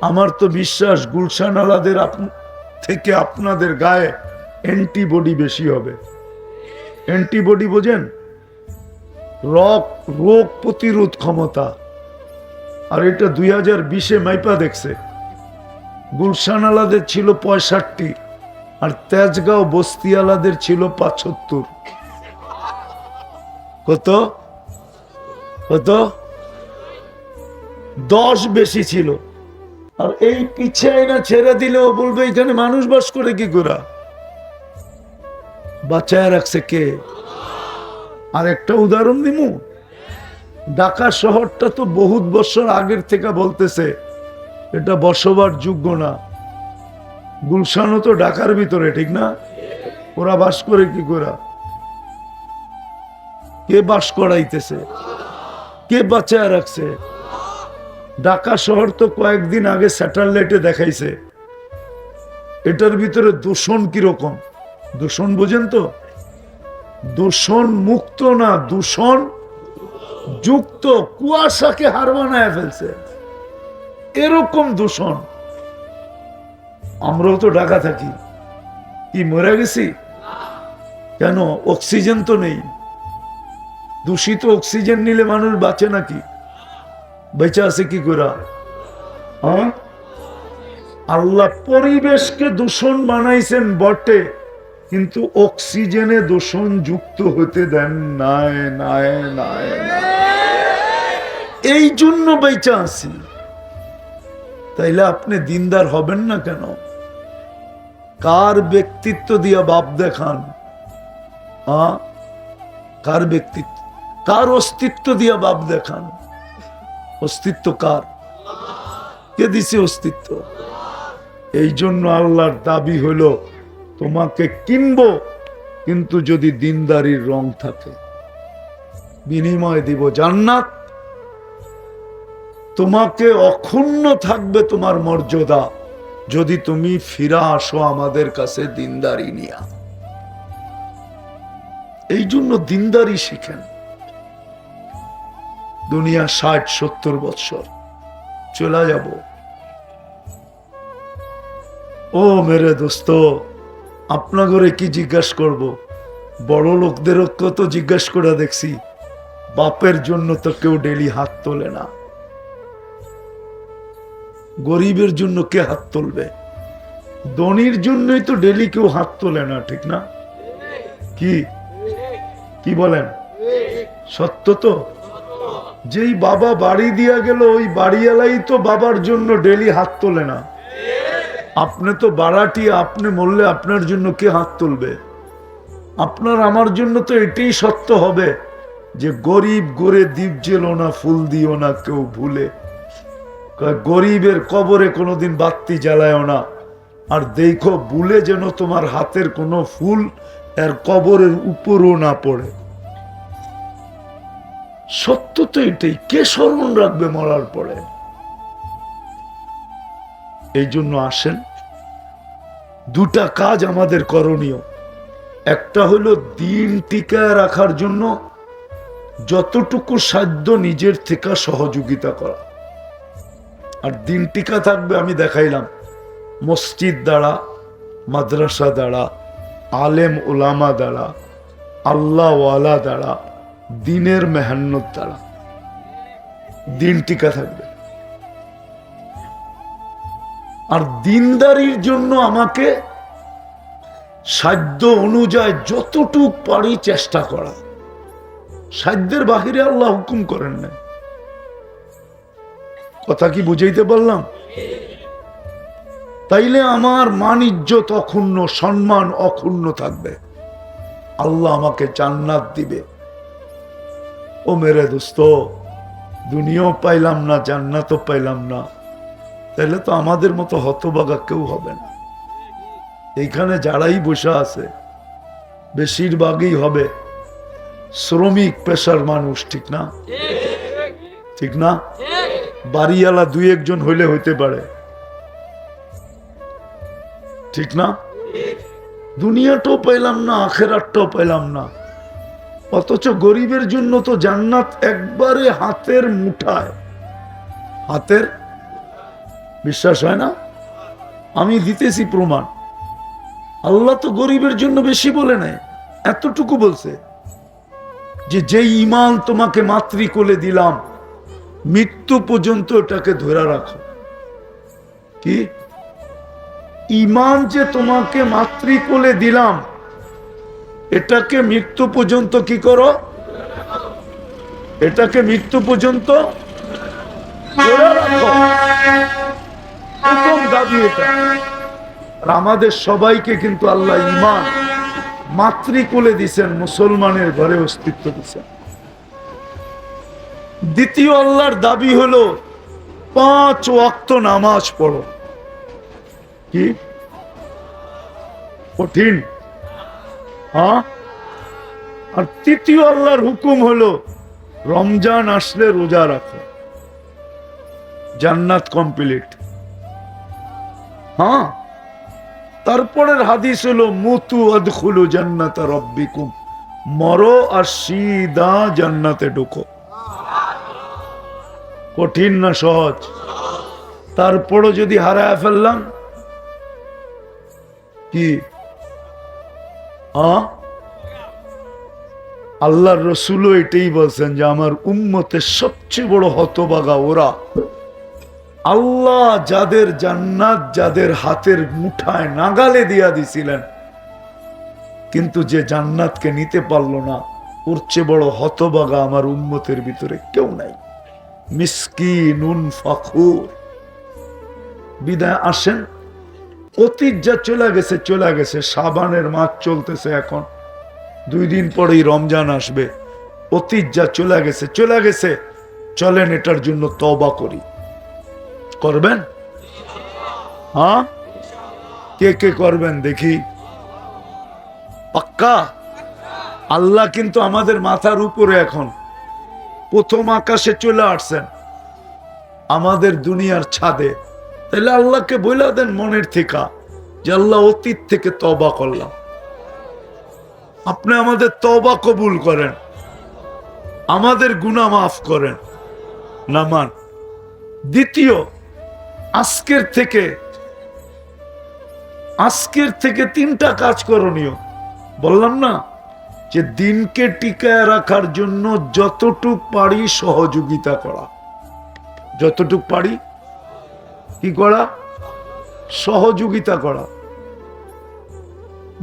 আমার তো বিশ্বাস গুলশান আলাদের থেকে আপনাদের গায়ে অ্যান্টিবডি বেশি হবে। অ্যান্টিবডি বোঝেন? রোগ প্রতিরোধ ক্ষমতা। আর এটা 2020-এ মাইপা দেখছে, গুলশান আলাদের ছিল 65 আর তেজগাঁও বস্তিওয়ালাদের ছিল 75। কত কত? 10 বেশি ছিল। আর এই পিছিয়ে না ছেড়ে দিলেও বলবে এখানে মানুষ বাস করে কি করে। বাঁচায় রাখছে কে? আর একটা উদাহরণ দিমু, ঢাকা শহরটা তো বহুত বছর আগের থেকে বলতেছে এটা বসবার যোগ্য না। গুলশানও তো ঢাকার ভিতরে, ঠিক না? ওরা বাস করে কি করে? কে বাস করাইতেছে? কে বাঁচায় রাখছে? ঢাকা শহর তো কয়েকদিন আগে স্যাটেলাইটে দেখাইছে এটার ভিতরে দূষণ কিরকম। দূষণ বোঝেন তো? দূষণ মুক্ত না, দূষণ যুক্ত। কুয়াশাকে হার বানায় ফেলছে, এরকম দূষণ। আমরাও তো ঢাকা থাকি, কি মরে গেছি? কেন? অক্সিজেন তো নেই। দূষিত অক্সিজেন নিলে মানুষ বাঁচে নাকি? বেঁচে আছে কি করে? হ্যাঁ, আল্লাহ পরিবেশকে দূষণ বানাইছেন বটে, কিন্তু অক্সিজেনে দূষণ যুক্ত হতে দেন নাই নাই নাই নাই। এই জন্য বেঁচে আছি। তাইলে আপনি দিনদার হবেন না কেন? কার ব্যক্তিত্ব দিয়া বাপ দেখান? কার ব্যক্তিত্ব, কার অস্তিত্ব দিয়া বাপ দেখান? অস্তিত্ব কার? কে দিছে অস্তিত্ব? এই জন্য আল্লাহর দাবি হলো তোমাকে কিনবো, কিন্তু যদি দিনদারির রং থাকে বিনিময় দিব জান্নাত। তোমাকে অক্ষুণ্ণ থাকবে তোমার মর্যাদা যদি তুমি ফিরা আসো আমাদের কাছে দিনদারি নিয়া। এই জন্য দিনদারি শিখেন। দুনিয়া 60-70 বছর চলে যাব। ও মেরে দোস্ত, আপনা ঘরে কি জিজ্ঞাসা করব? বড় লোকদেরও কত জিজ্ঞাসা করে দেখছি, বাপের জন্য তো কেউ ডেলি হাত তোলে না। গরিবের জন্য কে হাত তুলবে? ধনীর জন্যই তো ডেলি কেউ হাত তোলে না, ঠিক না? কি কি বলেন? সত্য তো? যেই বাবা বাড়ি দিয়া গেল ওই বাড়িওয়ালাই তো বাবার জন্য ডেলি হাত তোলে না। আপনি তো বাড়াটি, আপনি মরলে আপনার জন্য কে হাত তুলবে? আপনার আমার জন্য তো এটাই সত্য হবে যে গরিব গড়ে দ্বীপ জেলো না, ফুল দিও না কেউ ভুলে। গরিবের কবরে কোনোদিন বাতি জ্বালায়ও না, আর দেখো ভুলে যেন তোমার হাতের কোনো ফুল এর কবরের উপরও না পড়ে। সত্য তো এটাই। কে স্মরণ রাখবে মরার পরে? এই জন্য আসেন, দুটা কাজ আমাদের করণীয়। একটা হলো দিন টিকায় রাখার জন্য যতটুকু সাধ্য নিজের থেকে সহযোগিতা করা। আর দিন টিকা থাকবে আমি দেখাইলাম মসজিদ দ্বারা, মাদ্রাসা দ্বারা, আলেম ওলামা দ্বারা, আল্লাহ ওয়ালা দ্বারা, দিনের মেহনত দ্বারা দিন টিকা থাকবে। আর দিনদারির জন্য আমাকে সাধ্য অনুযায়ী যতটুক পারি চেষ্টা করা। সাধ্যের বাহিরে আল্লাহ হুকুম করেন না। কথা কি বুঝাইতে পারলাম? তাইলে আমার মান ইজ্জত অক্ষুণ্ণ, সম্মান অক্ষুণ্ণ থাকবে। আল্লাহ আমাকে জান্নাত দিবে। ও মেরে দোস্ত, দুনিয়াও পাইলাম না, জান্নাতও পাইলাম না, তাহলে তো আমাদের মতো হতভাগা কেউ হবে না। এইখানে যারাই বসে আছে বেশিরভাগই হবে শ্রমিক পেশার মানুষ, ঠিক না? ঠিক না? বাড়িওয়ালা দুই একজন হইলে হইতে পারে, ঠিক না? দুনিয়াটাও পাইলাম না, আখেরাতটাও পাইলাম না, অথচ গরিবের জন্য তো জান্নাত একবারে হাতের মুঠায়। হাতের, বিশ্বাস হয় না? আমি দিতেছি প্রমাণ। আল্লাহ তো গরিবের জন্য বেশি বলে নাই, এতটুকু বলছে যে যেই ঈমান তোমাকে মাতৃকোলে দিলাম মৃত্যু পর্যন্ত এটাকে ধরে রাখো। কি ঈমান যে তোমাকে মাতৃকোলে দিলাম এটাকে মৃত্যু পর্যন্ত কি করো? এটাকে মৃত্যু পর্যন্ত ধরে রাখো। প্রথম দাবি এটা। আর আমাদের সবাইকে কিন্তু আল্লাহ ঈমান মাতৃকোলে দিছেন, মুসলমানের ঘরে অস্তিত্ব দিছেন। দ্বিতীয় আল্লাহর দাবি হলো 5 ওয়াক্ত নামাজ পড়ো। কি কঠিন? হ্যাঁ। আর তৃতীয় আল্লাহর হুকুম হলো রমজান আসলে রোজা রাখো, জান্নাত কমপ্লিট। হ্যাঁ। তারপরের হাদিস হলো মুতু আদখুলু জান্নাতা রাব্বিকুম, মরো আর সিধা জান্নাতে ঢুকো। কঠিন না সহজ? তারপরও যদি হারায় ফেললাম কি? আল্লাহর রসুলও এটাই বলছেন যে আমার উম্মতের সবচেয়ে বড় হতভাগা ওরা, আল্লাহ যাদের জান্নাত যাদের হাতের মুঠায় নাগালে দিয়া দিছিলেন, কিন্তু যে জান্নাতকে নিতে পারলো না, ওর চেয়ে বড় হতভাগা আমার উম্মতের ভিতরে কেউ নাই। মিসকিনুন ফাখুর। বিদায় আসেন, অতীত যা চলে গেছে চলে গেছে। শাবানের মাস চলতেছে এখন, 2 দিন পরেই রমজান আসবে। অতীত যা চলে গেছে চলে গেছে, চলেন এটার জন্য তওবা করি। করবেন? হ্যাঁ, কে কে করবেন দেখি? পাক্কা? আল্লাহ কিন্তু আমাদের মাথার উপরে এখন প্রথম আকাশে চলে আসছেন, আমাদের দুনিয়ার ছাদে। তাহলে আল্লাহকে বইলা দেন মনের থেকে যে আল্লাহ অতীত থেকে তওবা করলাম, আপনি আমাদের তওবা কবুল করেন, আমাদের গুনাহ মাফ করেন। নামান। দ্বিতীয়, আজকের থেকে 3টা কাজ করণীয়। বললাম না যে দিনকে টিকায় রাখার জন্য যতটুক পারি সহযোগিতা করা, যতটুক পারি কি করা? সহযোগিতা করা,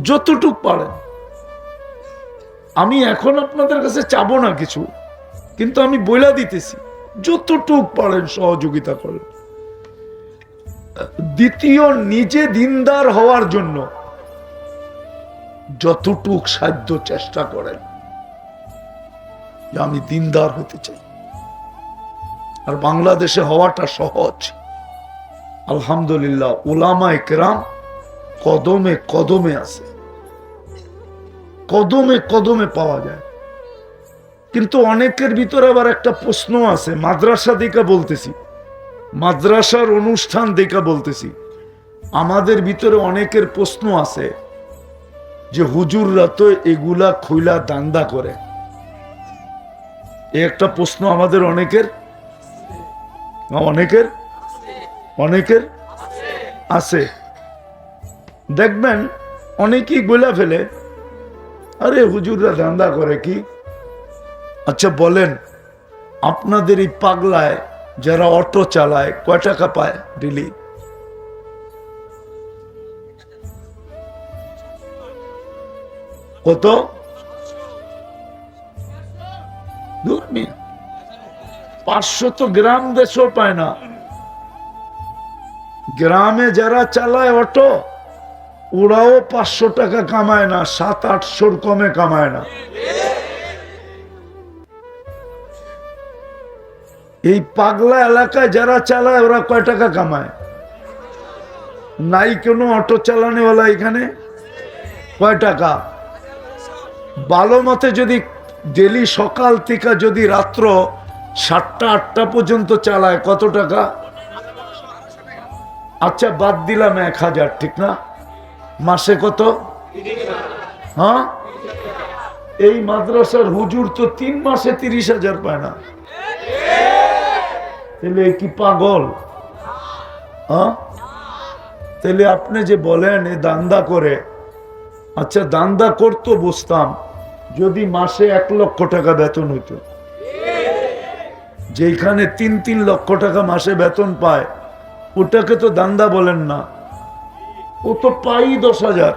যতটুক পারেন। আমি এখন আপনাদের কাছে চাবো না কিছু, কিন্তু আমি বইলা দিতেছি যতটুক পারেন সহযোগিতা করেন। দ্বিতীয়, নিজে দিনদার হওয়ার জন্য যতটুক সাধ্য চেষ্টা করেন যে আমি দিনদার হতে চাই। আর বাংলাদেশে হওয়াটা সহজ, আলহামদুলিল্লাহ। উলামায়ে কেরাম কদমে কদমে আছে, কদমে কদমে পাওয়া যায়। কিন্তু অনেকের ভিতরে আবার একটা প্রশ্ন আছে, মাদ্রাসা দেখা বলতেছি, মাদ্রাসার অনুষ্ঠান দেখা বলতেছি। আমাদের ভিতরে অনেকের প্রশ্ন আছে যে হুজুররা তো এগুলা খুইলা দান্দা করে। এই একটা প্রশ্ন আমাদের অনেকের অনেকের অনেকের আছে। দেখবেন অনেকেই বলে ফেলে, আরে হুজুররা দান্দা করে কি? আচ্ছা বলেন, আপনাদের এই পাগলায় যারা অটো চালায় কয় টাকা পায় ডেলি? কত? 500 তো গ্রাম দেশও পায় না। গ্রামে যারা চালায় অটো ওরাও 500 টাকা কামায় না, 700-800 কমে কামায় না। এই পাগলা এলাকায় যারা চালায় ওরা কয় টাকা কামায়? নাই কোনো অটো চালানেওয়ালা এখানে? কয় টাকা? ভালো মতে যদি ডেলি সকাল থেকে যদি রাত্র 7টা 8টা পর্যন্ত চালায় কত টাকা? আচ্ছা বাদ দিলাম 1000, ঠিক না? মাসে কত? হ্যাঁ, এই মাদ্রাসার হুজুর তো 3 মাসে 30,000 পায় না। তাহলে কি পাগল? হ্যাঁ, তাহলে আপনি যে বলেন এ দান্দা করে, আচ্ছা দান্দা করতো বুঝতাম যদি মাসে 1 লক্ষ টাকা বেতন হইতো। যেখানে 3 লক্ষ টাকা মাসে বেতন পায় ওটাকে তো দান্দা বলেন না, ও তো পাই 10,000।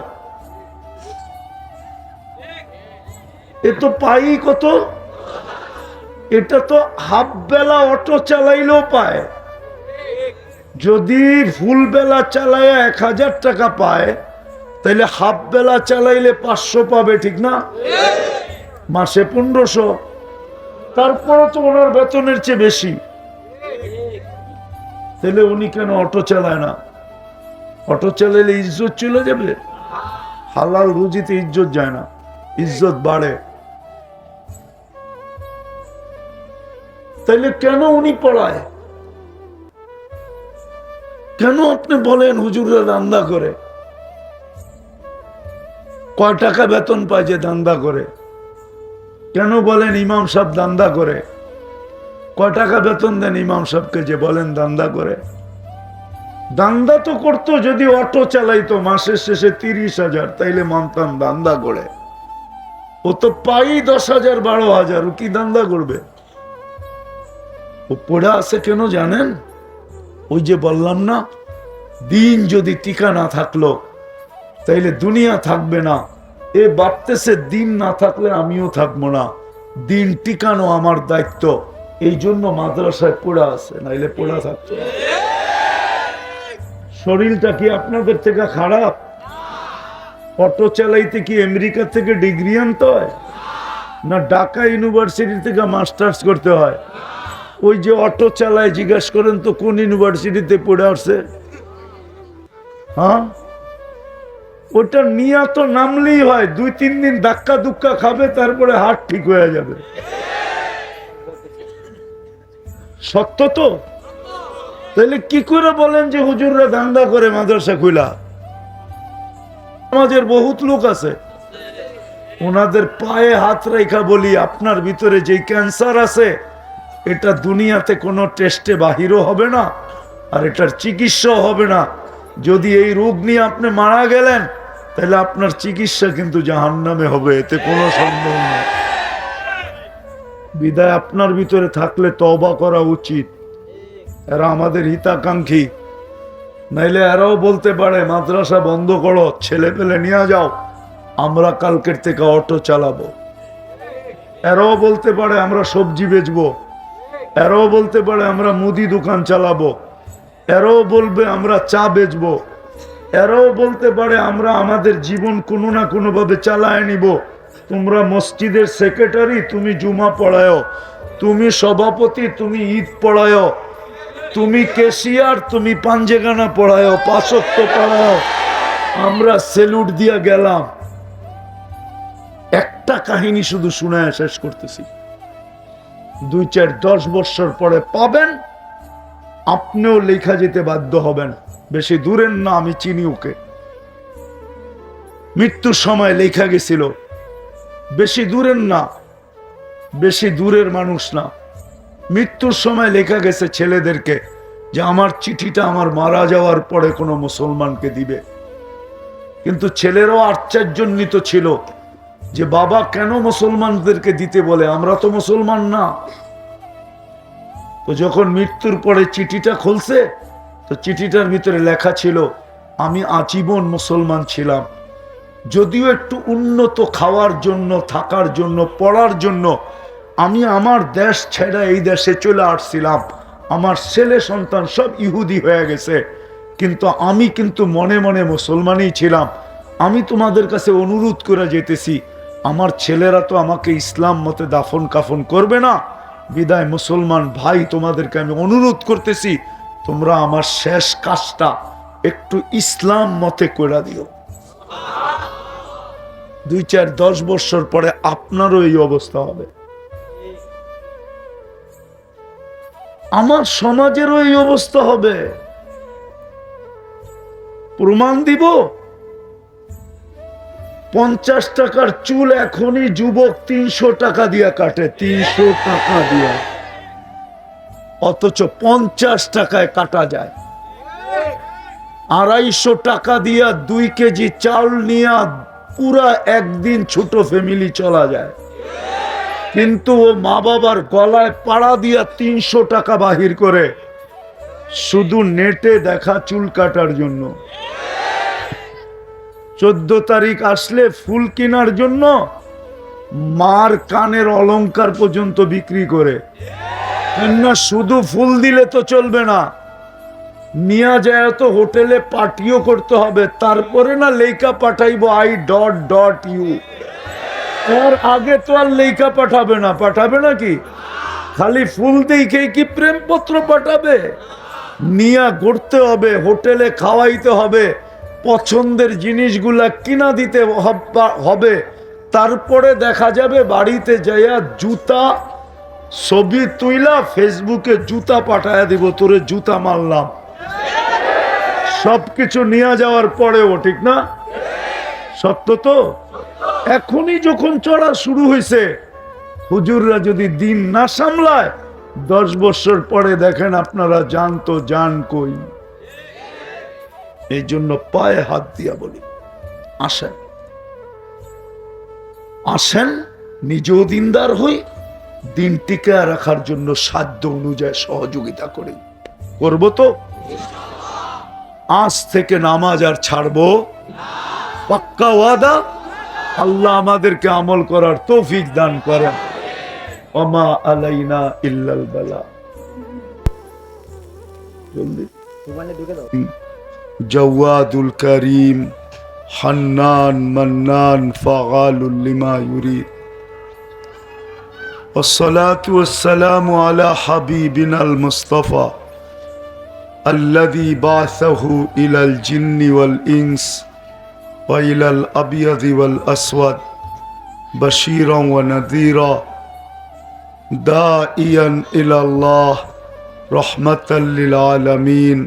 এ তো পাই কত? এটা তো হাফ বেলা অটো চালাইলেও পায়। যদি ফুল বেলা চালায় 1000 টাকা পায়, তাইলে হাফ বেলা চালাইলে 500 পাবে, ঠিক না? মাসে 1500। তারপরে তো ওনার বেতনের চেয়ে বেশি। তাহলে উনি কেন অটো চালায় না? অটো চালাইলে ইজ্জত চলে যাবে? হালাল রুজিতে ইজ্জত যায় না, ইজ্জত বাড়ে। তাইলে কেন উনি পড়ায়? কেন আপনি বলেন হুজুররা দান্দা করে? কয় টাকা বেতন পায় যে দান্দা করে? কেন বলেন ইমাম সাহেব দান্দা করে? কয় টাকা বেতন দেন ইমাম সাহেবকে যে বলেন দান্দা করে? দান্দা তো করতো যদি অটো চালাইতো মাসের শেষে 30,000, তাইলে মানতাম দান্দা করে। ও তো পাই 10,000 12,000, ও কি দান্দা করবে? ও পড়ে আছে কেন জানেন? ওই যে বললাম না, দিন যদি টিকা না থাকলো তাইলে দুনিয়া থাকবে না। এ ভাবতেছে দিন না থাকলে আমিও থাকবো না, দিন টিকানো আমার দায়িত্ব। এই জন্য মাদ্রাসায় পড়া আছে, নাইলে পড়া থাকতো না। শরীরটা কি আপনাদের থেকে খারাপ? অটো চালাইতে কি আমেরিকা থেকে ডিগ্রি আনতে হয়, না ঢাকা ইউনিভার্সিটি থেকে মাস্টার্স করতে হয়? ওই যে অটো চালায় জিজ্ঞাসা করেন তো কোন ইউনিভার্সিটিতে পড়ে আসছে? হ্যাঁ, ওটা নিয়ে তো নামলেই হয়, 2-3 দিন ধাক্কা দুক্কা খাবে, তারপরে হাত ঠিক হয়ে যাবে। সত্য তো? তাহলে কি করে বলেন যে হুজুররা দান্দা করে মাদ্রাসা খুলা? সমাজের বহুত লোক আছে, ওনাদের পায়ে হাত রেখা বলি আপনার ভিতরে যে ক্যান্সার আছে এটা দুনিয়াতে কোনো টেস্টে বাহিরও হবে না, আর এটার চিকিৎসাও হবে না। যদি এই রোগ নিয়ে আপনি মারা গেলেন তাহলে আপনার চিকিৎসা কিন্তু জাহান্নামে হবে, এতে কোনো সন্দেহ নেই। বিদায় আপনার ভিতরে থাকলে তওবা করা উচিত। এরা আমাদের হিতাকাঙ্ক্ষী, নাইলে এরাও বলতে পারে মাদ্রাসা বন্ধ করো, ছেলে পেলে নিয়ে যাও, আমরা কালকের থেকে অটো চালাবো। এরাও বলতে পারে আমরা সবজি বেচবো, এরাও বলতে পারে আমরা মুদি দোকান চালাবো, এরাও বলবে আমরা চা বেচবো, এরাও বলতে পারে আমরা আমাদের জীবন কোনো না কোনো ভাবে চালায় নিব। তোমরা মসজিদের সেক্রেটারি, তুমি জুমা পড়ায়, তুমি সভাপতি, তুমি ঈদ পড়ায়, তুমি ক্যাশিয়ার, তুমি পাঞ্জেগানা পড়ায়, 5 ওয়াক্ত পড়ায়, আমরা সেলুট দিয়া গেলাম। একটা কাহিনী শুধু শোনায় শেষ করতেছি। 2-4-10 বছর পরে পাবেন আপনিও লেখা যেতে বাধ্য হবেন। বেশি দূরের না, আমি চিনি ওকে, মৃত্যুর সময় লেখা গেছিল। বেশি দূরের না, বেশি দূরের মানুষ না, মৃত্যুর সময় লেখা গেছে ছেলেদেরকে যে আমার চিঠিটা আমার মারা যাওয়ার পরে কোনো মুসলমানকে দিবে। কিন্তু ছেলেরাও আশ্চর্যান্বিত ছিল যে বাবা কেন মুসলমানদেরকে দিতে বলে, আমরা তো মুসলমান না। তো যখন মৃত্যুর পরে চিঠিটা খুলছে তো চিঠিটার ভিতরে লেখা ছিল আমি আজীবন মুসলমান ছিলাম, যদিও একটু উন্নত খাওয়ার জন্য, থাকার জন্য, পড়ার জন্য আমি আমার দেশ ছেড়ে এই দেশে চলে আসছিলাম। আমার ছেলে সন্তান সব ইহুদি হয়ে গেছে, কিন্তু আমি কিন্তু মনে মনে মুসলমানই ছিলাম। আমি তোমাদের কাছে অনুরোধ করে যেতেছি, আমার ছেলেরা তো আমাকে ইসলাম মতে দাফন কাফন করবে না, বিদায় মুসলমান ভাই, তোমাদেরকে আমি অনুরোধ করতেছি, তোমরা আমার শেষ কাজটা একটু ইসলাম মতে করে দিও। 2-4-10 বছর পরে আপনারও এই অবস্থা হবে, আমার সমাজেরও এই অবস্থা হবে। প্রমাণ দিব। 50 টাকার চুল এখনই যুবক 300 টাকা দিয়া কাটে, 300 টাকা দিয়া, অথচ 50 টাকায় কাটা যায়। 250 টাকা দিয়া 2 কেজি চাউল নিয়ে পুরা একদিন ছোট ফ্যামিলি চলা যায়, কিন্তু ও মা বাবার গলায় পাড়া দিয়া 300 টাকা বাহির করে শুধু নেটে দেখা চুল কাটার জন্য। 14 তারিখ আসলে ফুল কেনার জন্য মার কানের অলংকার পর্যন্ত বিক্রি করে। না শুধু ফুল দিলে তো চলবে না, নিয়ে যায় তো হোটেলে পার্টিও করতে হবে, তারপরে না লেখা পাঠাইবো I.U। ওর আগে তো আর লেখা পাঠাবে না, পাঠাবে নাকি? খালি ফুল দেখে কি প্রেমপত্র পাঠাবে? নিয়া ঘুরতে হবে, হোটেলে খাওয়াইতে হবে, পছন্দের জিনিসগুলা কিনা দিতে হবে, তারপরে দেখা যাবে বাড়িতে যাইয়া জুতা ছবি তুইলা ফেসবুকে জুতা পাঠায়া দিব, তোরে জুতা মারলাম। সবকিছু নিয়ে যাওয়ার পরেও, ঠিক না? সত্য তো? এখনই যখন চড়া শুরু হয়েছে, হুজুররা যদি দিন না সামলায়, 10 বছর পরে দেখেন আপনারা জান তো জান কই। এই জন্য পায়ে হাত দিয়া বলি, আসেন আসেন, নিজেও দিনদার হই, দিন টিকে রাখার জন্য সাধ্য অনুযায়ী সহযোগিতা করি। করব তো? আজ থেকে নামাজ আর ছাড়বো, পাক্কা ওয়াদা। আল্লাহ আমাদেরকে আমল করার তৌফিক দান করেন। ওমা আলাইনা ইল্লাল বালা। জলদি জাওয়াদুল করিম হান্নান মান্নান ফাগালুল লিমা ইউরিদ। والصلاة والسلام على حبيبنا المصطفى الذي بعثه إلى الجن والإنس وإلى الأبيض والأسود بشيرا ونذيرا داعيا إلى الله رحمة للعالمين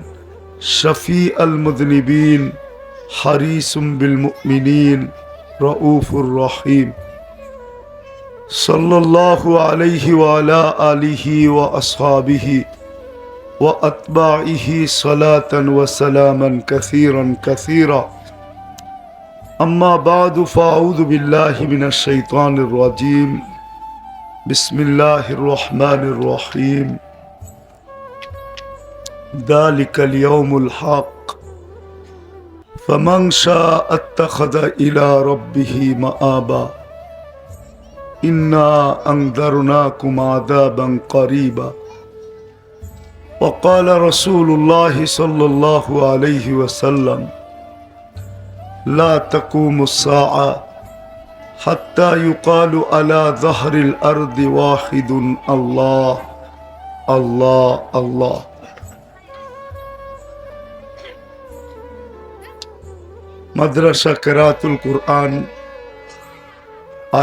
شفيع المذنبين حريص بالمؤمنين رؤوف رحيم صلى الله عليه وعلى آله وأصحابه وأتباعه صلاة وسلاما كثيرا كثيرا أما بعد فأعوذ بالله من الشيطان الرجيم بسم الله الرحمن الرحيم ذلك اليوم الحق فمن شاء اتخذ إلى ربه مآبا إنا أنذرناكم عذابا قريبا وقال رسول الله صلى الله عليه وسلم لا تقوم الساعة حتى يقال على ظهر الأرض واحد الله الله الله। মাদ্রাসা কেরাতুল কুরআন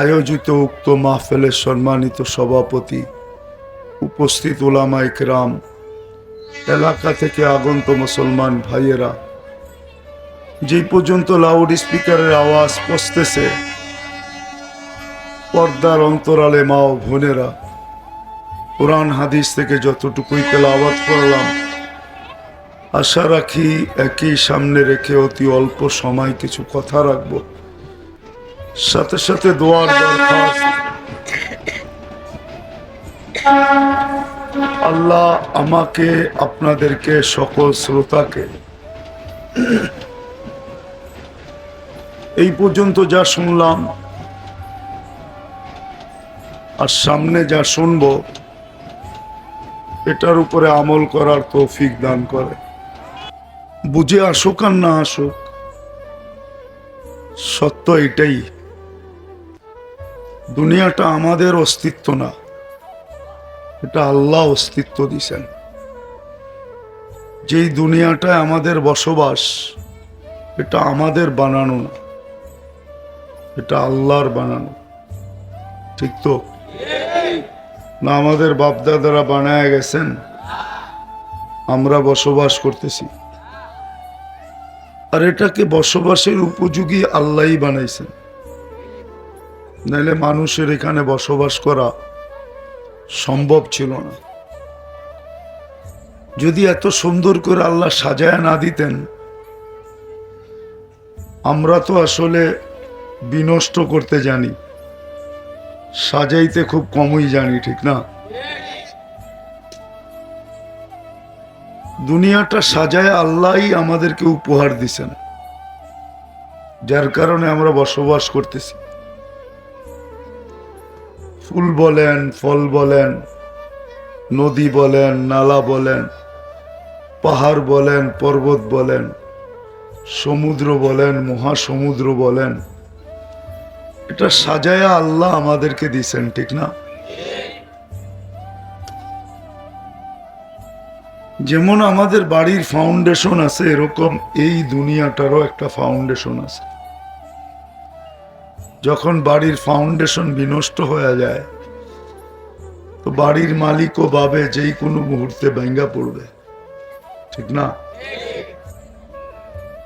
আয়োজিত উক্ত মাহফিলের সম্মানিত সভাপতি, উপস্থিত উলামা ইকরাম, এলাকা থেকে আগন্ত মুসলমান ভাইয়েরা, যে পর্যন্ত লাউড স্পিকারের আওয়াজ পৌঁছতেছে, পর্দার অন্তরালে মা ও বোনেরা, কোরআন হাদিস থেকে যতটুকুই তেলাওয়াত করলাম, আশা রাখি একই সামনে রেখে অতি অল্প সময় কিছু কথা রাখব। সাথে সাথে দোয়ার দরখাস্ত, আল্লাহ আমাকে, আপনাদেরকে, সকল শ্রোতাকে এই পর্যন্ত যা শুনলাম আর সামনে যা শুনব, এটার উপরে আমল করার তৌফিক দান করে। বুঝে আসুক আর না আসুক, সত্য এটাই, দুনিয়াটা আমাদের অস্তিত্ব না, এটা আল্লাহ অস্তিত্ব দিছেন। যেই দুনিয়াটায় আমাদের বসবাস, এটা আমাদের বানানো না, এটা আল্লাহর বানানো। ঠিক তো না? আমাদের বাপদাদারা বানায় গেছেন, আমরা বসবাস করতেছি। আর এটাকে বসবাসের উপযোগী আল্লাহই বানাইছেন, নাইলে মানুষের এখানে বসবাস করা সম্ভব ছিল না। যদি এত সুন্দর করে আল্লাহ সাজায় না দিতেন, আমরা তো আসলে বিনষ্ট করতে জানি, সাজাইতে খুব কমই জানি, ঠিক না? দুনিয়াটা সাজায় আল্লাহই আমাদেরকে উপহার দিছেন, যার কারণে আমরা বসবাস করতেছি। ফুল বলেন, ফল বলেন, নদী বলেন, নালা বলেন, পাহাড় বলেন, পর্বত বলেন, সমুদ্র বলেন, মহাসমুদ্র বলেন, এটা সাজায়া আল্লাহ আমাদেরকে দিছেন, ঠিক না? যেমন আমাদের বাড়ির ফাউন্ডেশন আছে, এরকম এই দুনিয়াটারও একটা ফাউন্ডেশন আছে। যখন বাড়ির ফাউন্ডেশন বিনষ্ট হয়ে যায়, তো বাড়ির মালিকও ভাবে যেই কোনো মুহূর্তে ভেঙ্গা পড়বে, ঠিক না?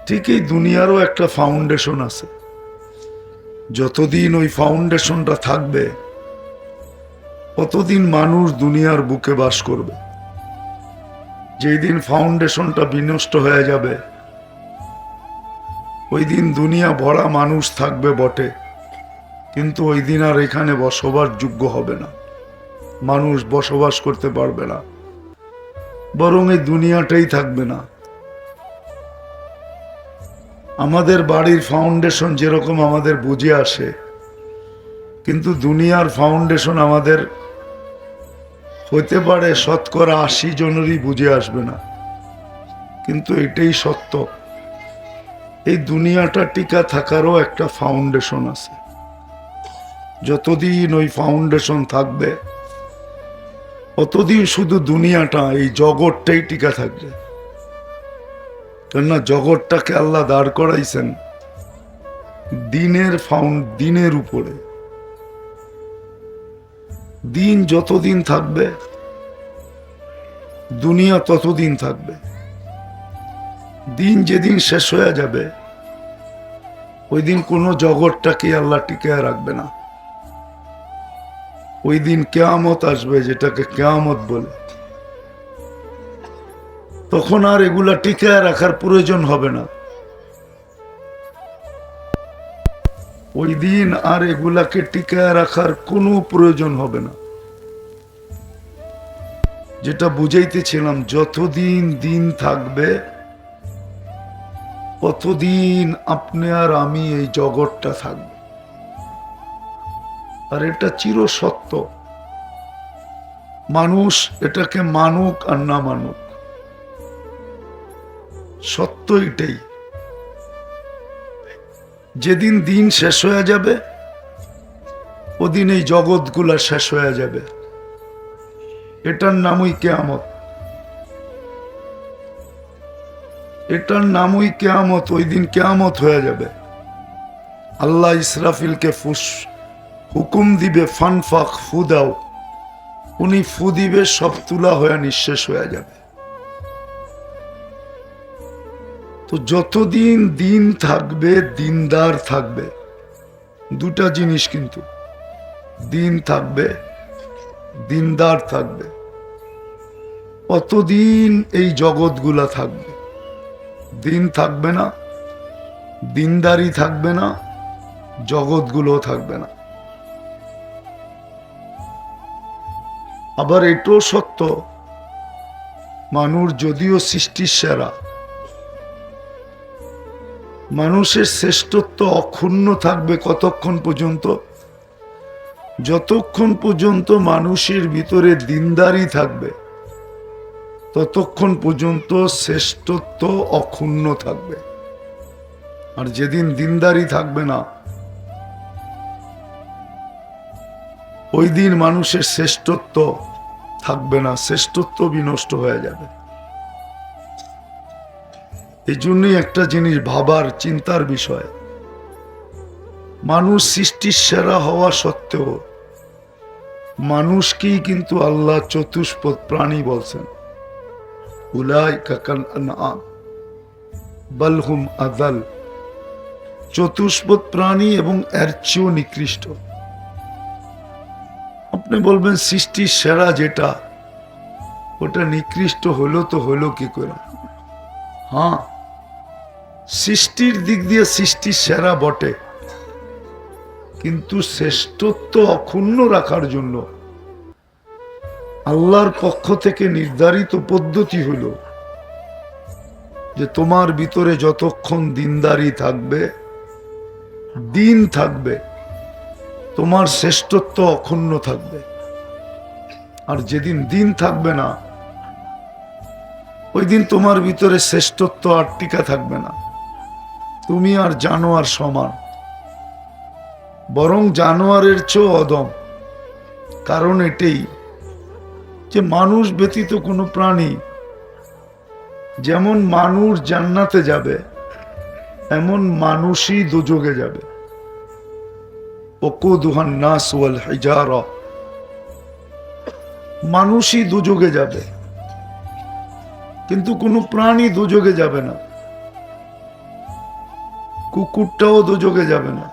ঠিক এই দুনিয়ারও একটা ফাউন্ডেশন আছে। যতদিন ওই ফাউন্ডেশনটা থাকবে, ততদিন মানুষ দুনিয়ার বুকে বাস করবে। যেই দিন ফাউন্ডেশনটা বিনষ্ট হয়ে যাবে, ওই দিন দুনিয়া ভরা মানুষ থাকবে বটে, কিন্তু ওই দিন আর এখানে বসবাস যোগ্য হবে না, মানুষ বসবাস করতে পারবে না, বরং এই দুনিয়াটাই থাকবে না। আমাদের বাড়ির ফাউন্ডেশন যেরকম আমাদের বুঝে আসে, কিন্তু দুনিয়ার ফাউন্ডেশন আমাদের হইতে পারে 80% জনেরই বুঝে আসবে না। কিন্তু এটাই সত্য, এই দুনিয়াটা টিকা থাকারও একটা ফাউন্ডেশন আছে। যতদিন ওই ফাউন্ডেশন থাকবে, ততদিন শুধু দুনিয়াটা, এই জগৎটাই টিকা থাকবে। কেননা জগৎটাকে আল্লাহ দাঁড় করাইছেন দিনের উপরে। দিন যতদিন থাকবে, দুনিয়া ততদিন থাকবে। দিন যেদিন শেষ হয়ে যাবে, ওই দিন কোনো জগৎটাকে আল্লাহ টিকায় রাখবে না। ওই দিন কিয়ামত আসবে, যেটাকে কিয়ামত বলে। তখন আর এগুলা টিকায় রাখার প্রয়োজন হবে না। ওই দিন আর এগুলাকে টিকায় রাখার কোনো প্রয়োজন হবে না। যেটা বুঝাইতেছিলাম, যতদিন দিন থাকবে, ততদিন আপনি আর আমি এই জগৎটা থাকবে। আর এটা চির সত্য। মানুষ এটাকে মানুক আর না মানুক, সত্য এটাই। যেদিন দিন শেষ হয়ে যাবে, ওদিন এই জগৎগুলা শেষ হয়ে যাবে। এটার নামই কিয়ামত। এটার নামই কিয়ামত। ওই দিন কিয়ামত হয়ে যাবে। আল্লাহ ইসরাফিলকে হুকুম দিবে, ফানফাক, ফু দাও। উনি ফু দিবে, সব তুলা হয়ে নিঃশেষ হয়ে যাবে। তো যতদিন দিন থাকবে, দিনদার থাকবে। দুটা জিনিস কিন্তু, দিন থাকবে, দিনদার থাকবে, অতদিন এই জগৎগুলা থাকবে। দিন থাকবে না, দিনদারি থাকবে না, জগৎগুলো থাকবে না। আবার এটাও সত্য, মানুষ যদিও সৃষ্টির সেরা, মানুষের শ্রেষ্ঠত্ব অক্ষুণ্ণ থাকবে কতক্ষণ পর্যন্ত? যতক্ষণ পর্যন্ত মানুষের ভিতরে দিনদারি থাকবে, ততক্ষণ পর্যন্ত শ্রেষ্ঠত্ব অক্ষুণ্ণ থাকবে। আর যেদিন দিনদারি থাকবে না, ওই দিন মানুষের শ্রেষ্ঠত্ব থাকবে না, শ্রেষ্ঠত্ব বিনষ্ট হয়ে যাবে। এই জন্যই একটা জিনিস ভাবার চিন্তার বিষয়, মানুষ সৃষ্টির সেরা হওয়া সত্ত্বেও মানুষকেই কিন্তু আল্লাহ চতুষ্পদ প্রাণী বলছেন। উলাইকা কাল আনআম বাল হুম আযাল, চতুষ্পদ প্রাণী এবং এর চেয়েও নিকৃষ্ট। আপনি বলবেন সৃষ্টির সেরা যেটা, ওটা নিকৃষ্ট হলো তো হলো কি করে? হ্যাঁ, সৃষ্টির দিক দিয়ে সৃষ্টির সেরা বটে, কিন্তু শ্রেষ্ঠত্ব অক্ষুণ্ণ রাখার জন্য আল্লাহর পক্ষ থেকে নির্ধারিত পদ্ধতি হলো যে তোমার ভিতরে যতক্ষণ দিনদারি থাকবে, দিন থাকবে, তোমার শ্রেষ্ঠত্ব অক্ষুণ্ণ থাকবে। আর যেদিন দিন থাকবে না, ওই দিন তোমার ভিতরে শ্রেষ্ঠত্ব আর টিকা থাকবে না, তুমি আর জানোয়ার সমান, বরং জানোয়ারের চেয়েও অদম। কারণ এটাই যে মানুষ ব্যতীত কোনো প্রাণী, যেমন মানুষ জান্নাতে যাবে এমন মানুষই দোজখে যাবে। ওকুদুহান নাস ওয়াল হিজারা, মানুষই দোজখে যাবে, কিন্তু কোনো প্রাণী দোজখে যাবে না, কুকুরটাও দোজখে যাবে না।